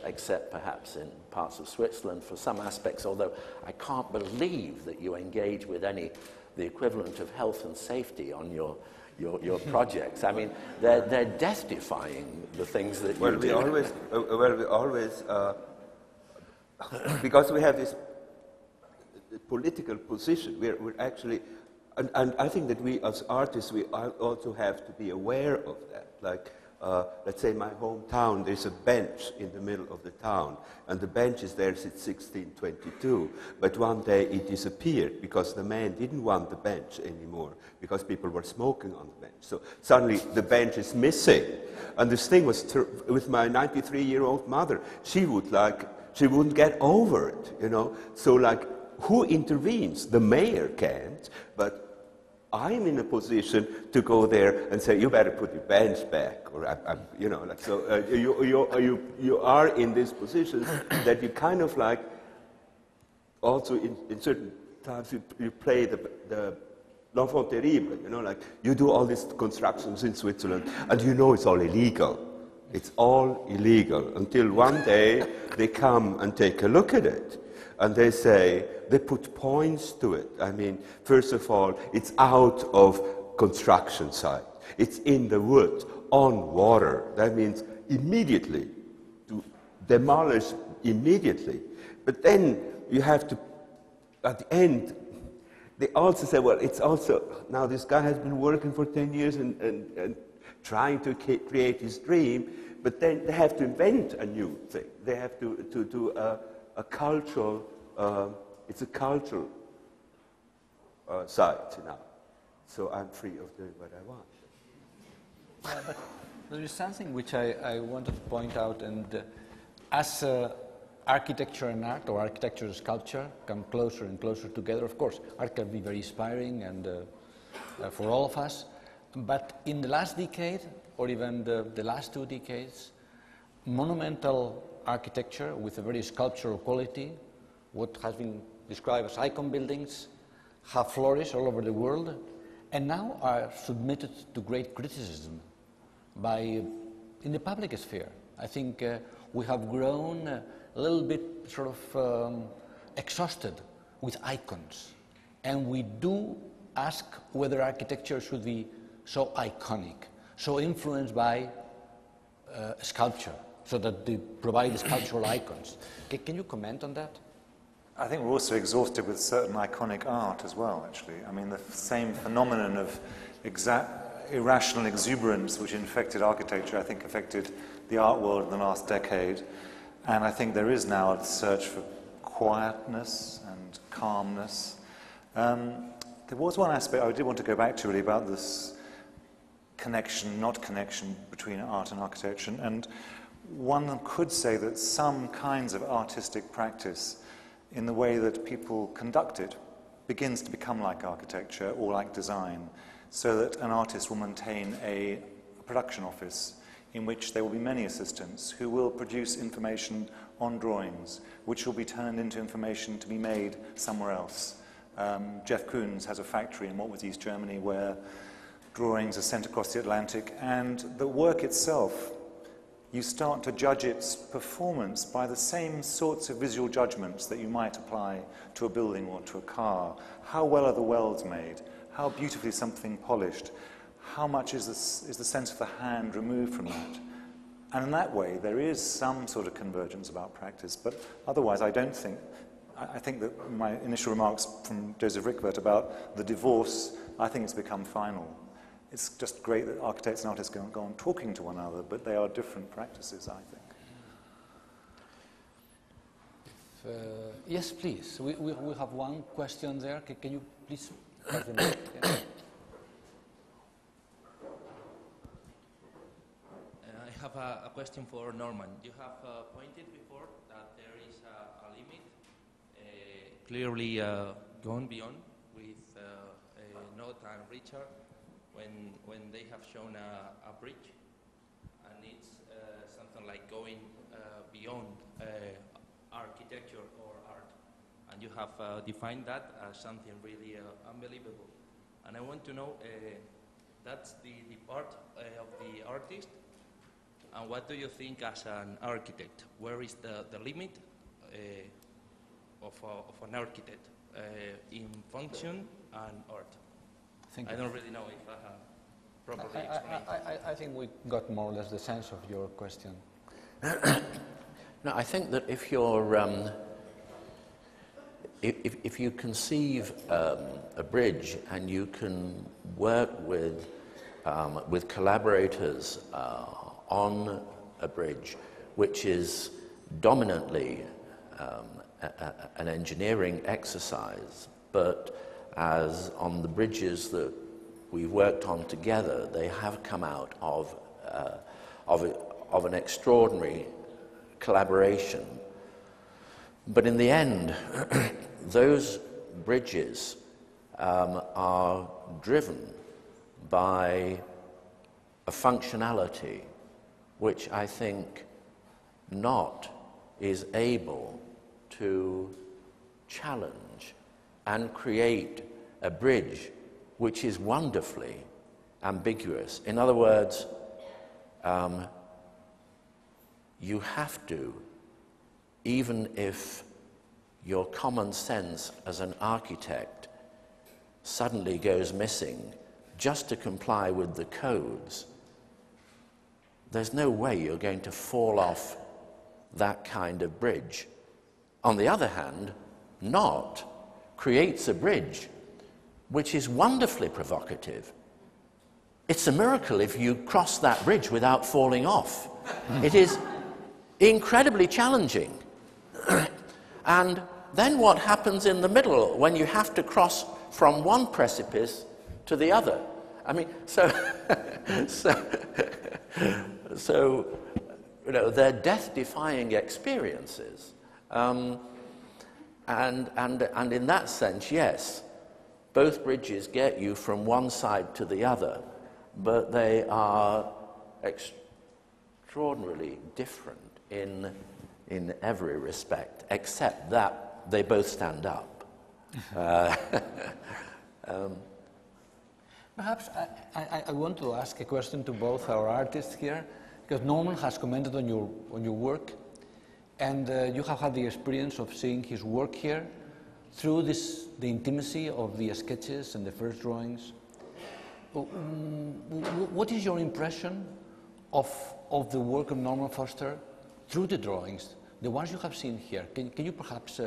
except perhaps in parts of Switzerland for some aspects, although I can't believe that you engage with the equivalent of health and safety on your projects. I mean, they're death-defying, the things that you do. We always, because we have this political position, we're actually, and I think that we as artists, we also have to be aware of that. Like, let's say my hometown, there's a bench in the middle of the town, and the bench is there since 1622, but one day it disappeared because the man didn't want the bench anymore, because people were smoking on the bench. So suddenly the bench is missing. And this thing was, with my 93-year-old mother, she wouldn't get over it, you know. So like, who intervenes? The mayor can't, but I'm in a position to go there and say, you better put your bench back, or you know, like, so you are in this position that you kind of like, also in certain times you play the l'enfant terrible, you know, like you do all these constructions in Switzerland and you know it's all illegal. It's all illegal until one day they come and take a look at it. And they say, they put points to it. I mean, first of all, it's out of construction site. It's in the wood, on water. That means immediately, to demolish immediately. But then you have to, at the end, they also say, well, it's also, now this guy has been working for 10 years and trying to create his dream, but then they have to invent a new thing. They have to do a cultural, it's a cultural site now. So I'm free of doing what I want. Yeah, but there is something which I wanted to point out, and as architecture and art, or architecture and sculpture, come closer and closer together, of course, art can be very inspiring and for all of us, but in the last decade, or even the last 2 decades, monumental architecture with a very sculptural quality, what has been described as icon buildings, have flourished all over the world, and now are submitted to great criticism in the public sphere. I think we have grown a little bit sort of exhausted with icons, and we do ask whether architecture should be so iconic, so influenced by sculpture, so that they provide sculptural icons. Can you comment on that? I think we're also exhausted with certain iconic art as well, actually. I mean, the same phenomenon of irrational exuberance which infected architecture, I think, affected the art world in the last decade. And I think there is now a search for quietness and calmness. There was one aspect I did want to go back to, really, about this connection, not connection, between art and architecture. And one could say that some kinds of artistic practice, in the way that people conduct it, begins to become like architecture or like design, so that an artist will maintain a production office in which there will be many assistants who will produce information on drawings, which will be turned into information to be made somewhere else. Jeff Koons has a factory in what was East Germany where drawings are sent across the Atlantic, and the work itself, you start to judge its performance by the same sorts of visual judgments that you might apply to a building or to a car. How well are the welds made? How beautifully is something polished? How much is the sense of the hand removed from that? And in that way, there is some sort of convergence about practice, but otherwise I don't think, I think that my initial remarks from Joseph Rickwert about the divorce, I think it's become final. It's just great that architects and artists go on talking to one another, but they are different practices, I think. Yes, please. We have one question there. Can you please pass the mic? Yeah. I have a question for Norman. You have pointed before that there is a clearly gone beyond with Not and Richard when they have shown a bridge, and it's something like going beyond architecture or art, and you have defined that as something really unbelievable. And I want to know, that's the part of the artist, and what do you think as an architect? Where is the limit of an architect in function and art? I don't really know if I have properly explained. I think we got more or less the sense of your question. No, I think that if you're if you conceive a bridge and you can work with collaborators on a bridge, which is dominantly an engineering exercise, but as on the bridges that we've worked on together, they have come out of an extraordinary collaboration. But in the end, those bridges are driven by a functionality which I think not is able to challenge and create a bridge which is wonderfully ambiguous. In other words, you have to, even if your common sense as an architect suddenly goes missing just to comply with the codes, there's no way you're going to fall off that kind of bridge. On the other hand, Not creates a bridge which is wonderfully provocative. It's a miracle if you cross that bridge without falling off. It is incredibly challenging. And then what happens in the middle when you have to cross from one precipice to the other? I mean, so you know, they're death-defying experiences. And in that sense, yes, both bridges get you from one side to the other, but they are extraordinarily different in every respect, except that they both stand up. Perhaps I want to ask a question to both our artists here, because Norman has commented on your work, and you have had the experience of seeing his work here through the intimacy of the sketches and the first drawings. What is your impression of the work of Norman Foster through the drawings, the ones you have seen here? Can you perhaps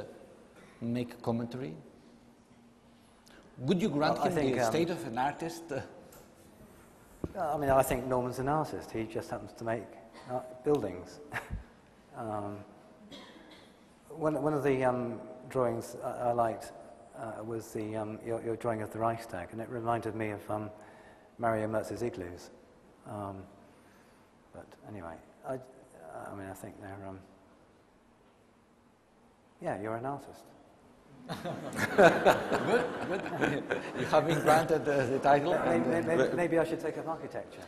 make a commentary? Would you grant him the state of an artist? I mean, I think Norman's an artist. He just happens to make buildings. One of the drawings I liked was your drawing of the Reichstag, and it reminded me of Mario Mertz's igloos. But anyway, I mean, I think they're... yeah, you're an artist. Good. You have been granted the title. Maybe I should take up architecture.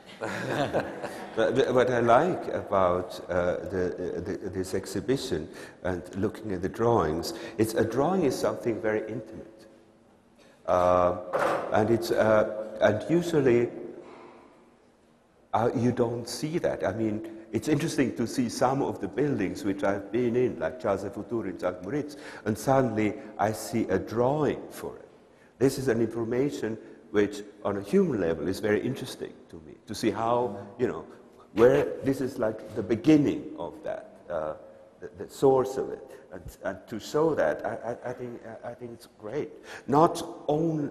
But what I like about this exhibition and looking at the drawings, a drawing is something very intimate, and usually you don't see that. I mean, it's interesting to see some of the buildings which I've been in, like Casa Futura in St. Moritz, and suddenly I see a drawing for it. This is an information which, on a human level, is very interesting to me, to see how, you know, where this is like the beginning of that, the source of it. And to show that, I think it's great. Not only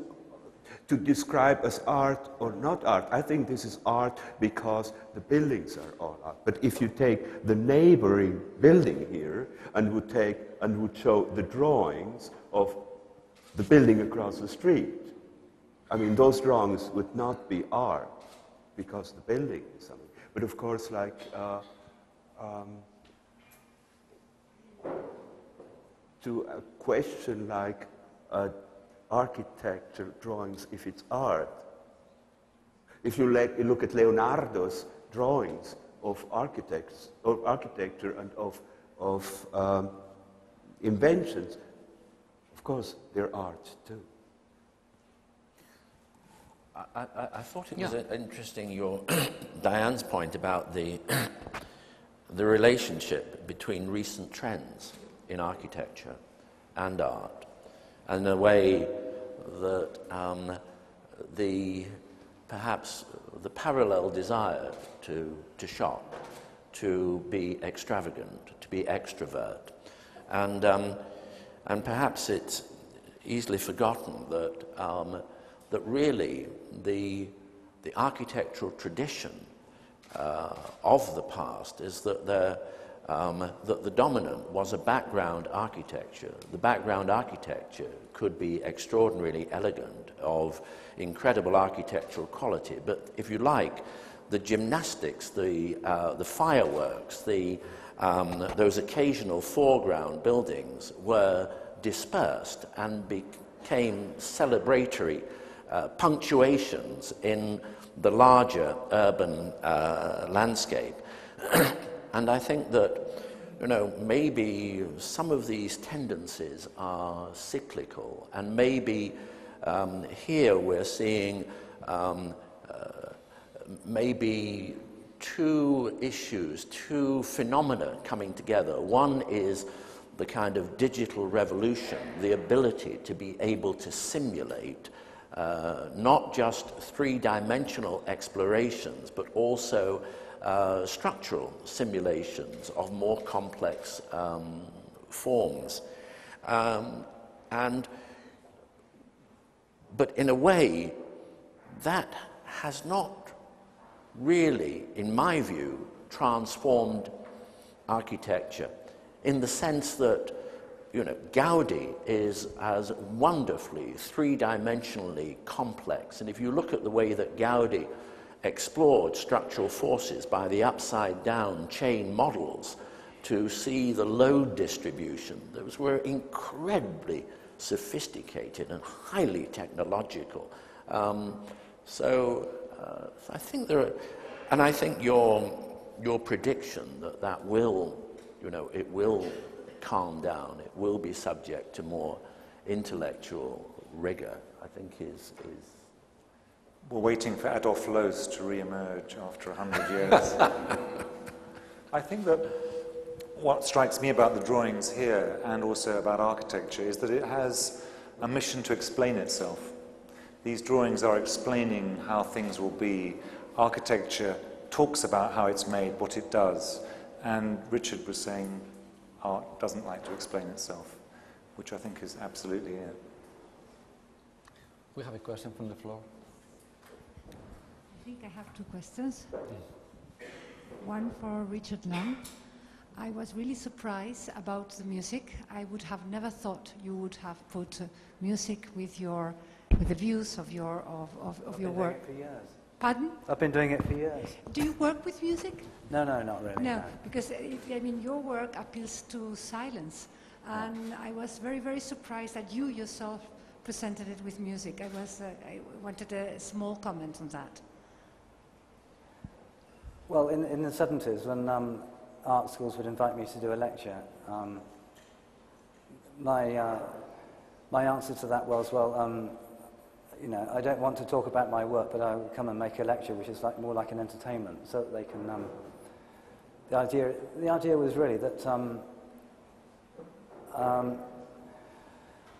to describe as art or not art. I think this is art because the buildings are all art. But if you take the neighboring building here and would show the drawings of the building across the street, I mean, those drawings would not be art because the building is something. But of course, like to a question like architecture drawings if it's art. If you look at Leonardo's drawings of architecture and of inventions, of course, they're art too. I thought it was interesting, your Deyan's point about the relationship between recent trends in architecture and art, and the way that perhaps the parallel desire to shop, to be extravagant, to be extrovert, and perhaps it's easily forgotten that that really the architectural tradition of the past is that that the dominant was a background architecture. The background architecture could be extraordinarily elegant, of incredible architectural quality, but if you like, the gymnastics, the fireworks, those occasional foreground buildings were dispersed and became celebratory punctuations in the larger urban landscape. And I think that, you know, maybe some of these tendencies are cyclical, and maybe here we're seeing maybe two issues, two phenomena coming together. One is the kind of digital revolution, the ability to be able to simulate not just three-dimensional explorations, but also structural simulations of more complex forms. But in a way, that has not really, in my view, transformed architecture, in the sense that, you know, Gaudi is as wonderfully three-dimensionally complex. And if you look at the way that Gaudi explored structural forces by the upside-down chain models to see the load distribution, those were incredibly sophisticated and highly technological. So I think there are, and I think your prediction that will, you know, it will calm down, it will be subject to more intellectual rigor, I think is. We're waiting for Adolf Loos to re-emerge after 100 years. I think that what strikes me about the drawings here, and also about architecture, is that it has a mission to explain itself. These drawings are explaining how things will be. Architecture talks about how it's made, what it does. And Richard was saying art doesn't like to explain itself, which I think is absolutely it. We have a question from the floor. I think I have two questions. One for Richard Lang. I was really surprised about the music. I would have never thought you would have put music with the views of your work. For years. Pardon? I've been doing it for years. Do you work with music? No, not really. No, because I mean your work appeals to silence, and I was very, very surprised that you yourself presented it with music. I wanted a small comment on that. Well, in the 70s, when art schools would invite me to do a lecture, my answer to that was, well, you know, I don't want to talk about my work, but I will come and make a lecture, which is more like an entertainment, so that they can. The idea was really that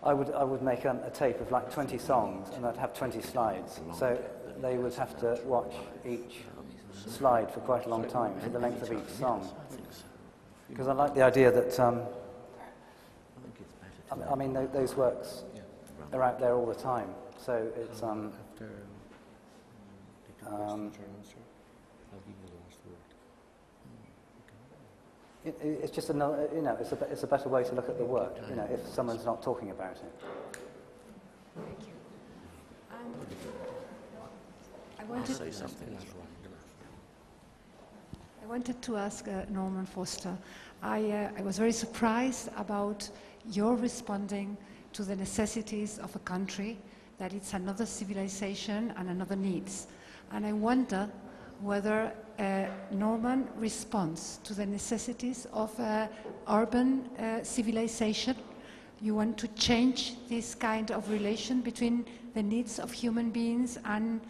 I would make a tape of like 20 songs, and I'd have 20 slides, so they would have to watch each slide for quite a long time, for the length of each song. Because I like the idea that, I mean, those works are out there all the time. So it's, it's just another, you know, it's a better way to look at the work, you know, if someone's not talking about it. Thank you. I wanted wanted to ask Norman Foster. I was very surprised about your responding to the necessities of a country, that it's another civilization and another needs. And I wonder whether Norman responds to the necessities of urban civilization. You want to change this kind of relation between the needs of human beings and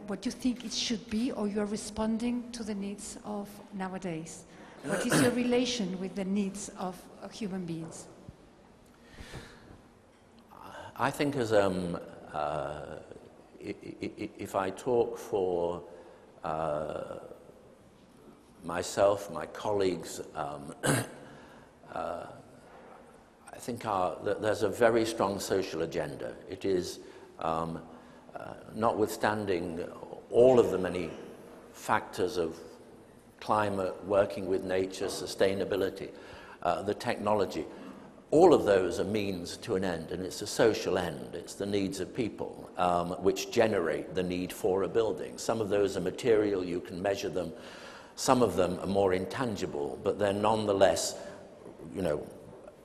what you think it should be, or you're responding to the needs of nowadays? What is your relation with the needs of human beings? I think as if I talk for myself, my colleagues, I think there's a very strong social agenda. It is, notwithstanding all of the many factors of climate, working with nature, sustainability, the technology, all of those are means to an end, and it's a social end. It's the needs of people which generate the need for a building. Some of those are material, you can measure them. Some of them are more intangible, but they're nonetheless,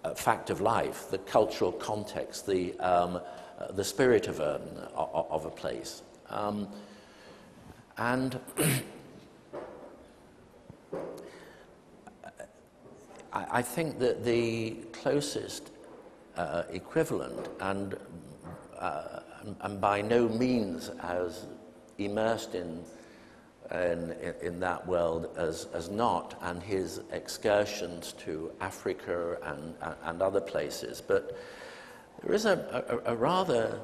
a fact of life, the cultural context, the spirit of a place. And I think that the closest equivalent, and by no means as immersed in that world as Nott and his excursions to Africa and other places, but there is a rather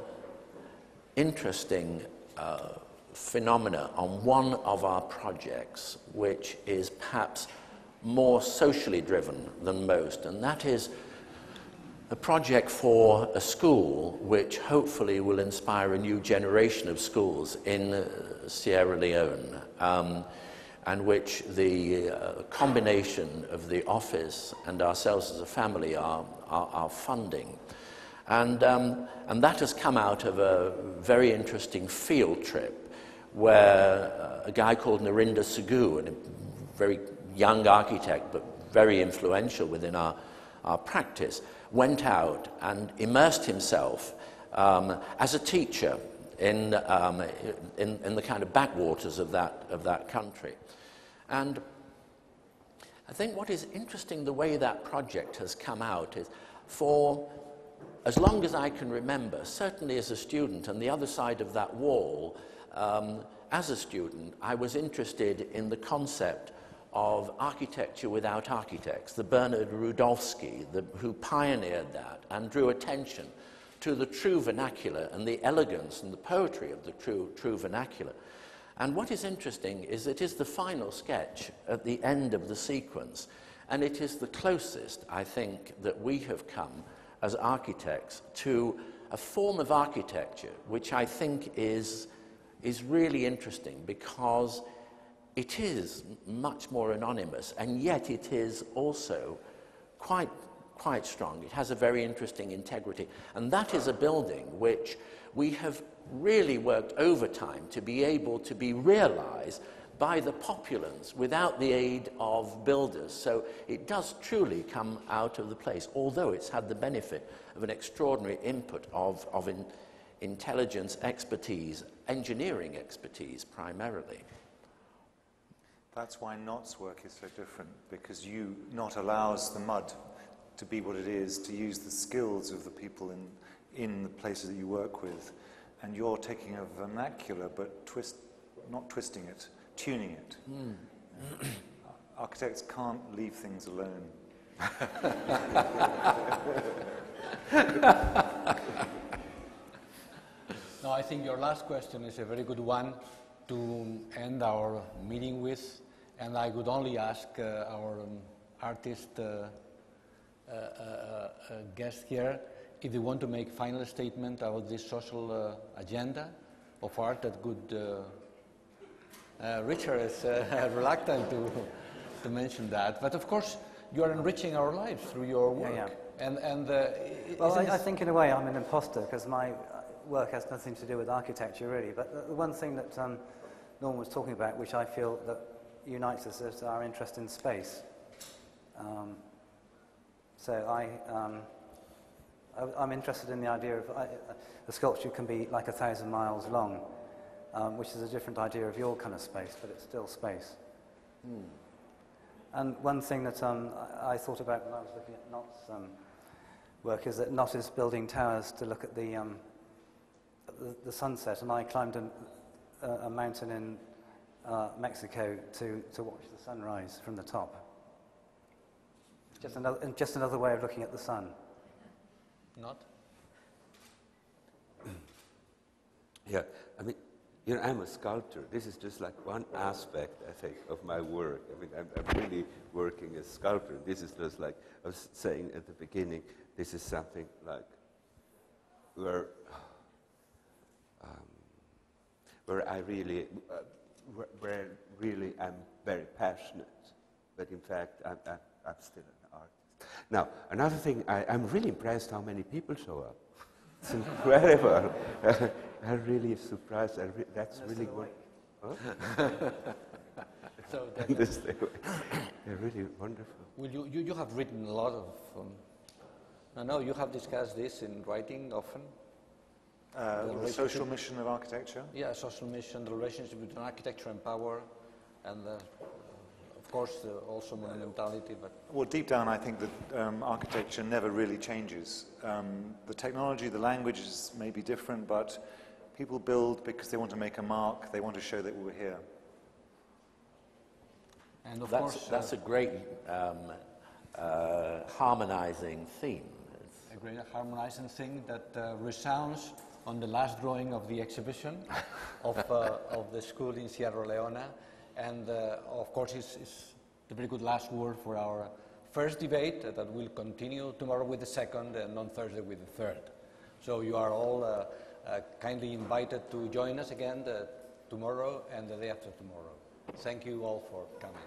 interesting phenomena on one of our projects, which is perhaps more socially driven than most, and that is a project for a school which hopefully will inspire a new generation of schools in Sierra Leone, and which the combination of the office and ourselves as a family are funding. And that has come out of a very interesting field trip where a guy called Narinder Sugu, a very young architect but very influential within our practice, went out and immersed himself as a teacher in the kind of backwaters of that country. And I think what is interesting, the way that project has come out, is for as long as I can remember, certainly as a student, on the other side of that wall, as a student, I was interested in the concept of architecture without architects, the Bernard Rudolfsky, who pioneered that and drew attention to the true vernacular and the elegance and the poetry of the true vernacular. And what is interesting is it is the final sketch at the end of the sequence, and it is the closest, I think, that we have come as architects to a form of architecture which I think is really interesting, because it is much more anonymous, and yet it is also quite strong. It has a very interesting integrity, and that is a building which we have really worked overtime to be able to be realized by the populace without the aid of builders. So it does truly come out of the place, although it's had the benefit of an extraordinary input of intelligence, expertise, engineering expertise primarily. That's why Nott's work is so different, because Nott allows the mud to be what it is, to use the skills of the people in the places that you work with, and you're taking a vernacular but not twisting it, tuning it. Architects can't leave things alone. No, I think your last question is a very good one to end our meeting with, and I would only ask our artist guest here if they want to make final statement about this social agenda of art that could. Richard is reluctant to mention that, but of course you are enriching our lives through your work. Yeah. I think in a way I'm an imposter, because my work has nothing to do with architecture really. But the one thing that Norman was talking about, which I feel that unites us is our interest in space. So I'm interested in the idea of the sculpture can be like 1,000 miles long, which is a different idea of your kind of space, but it's still space. And one thing that I thought about when I was looking at Nott's work is that Nott is building towers to look at the sunset, and I climbed a mountain in Mexico to watch the sunrise from the top. Just another way of looking at the sun. Not? Yeah, I mean, I'm a sculptor. This is just like one aspect, I think, of my work. I mean, I'm really working as a sculptor. This is just like I was saying at the beginning, this is something like where I really, where really I'm very passionate. But in fact, I'm still an artist. Now, another thing, I'm really impressed how many people show up. It's incredible. I'm really surprised. That's really good. Huh? So they're really wonderful. Well, you have written a lot of... you have discussed this in writing often. The social mission of architecture? Yeah, social mission, the relationship between architecture and power, and of course also monumentality. But well, deep down, I think that architecture never really changes. The technology, the languages may be different, but people build because they want to make a mark. They want to show that we're here. And of course, that's a great harmonizing theme. A great harmonizing thing that resounds on the last drawing of the exhibition of the school in Sierra Leone. And of course, it's the very good last word for our first debate that will continue tomorrow with the second and on Thursday with the third. So you are all kindly invited to join us again tomorrow and the day after tomorrow. Thank you all for coming.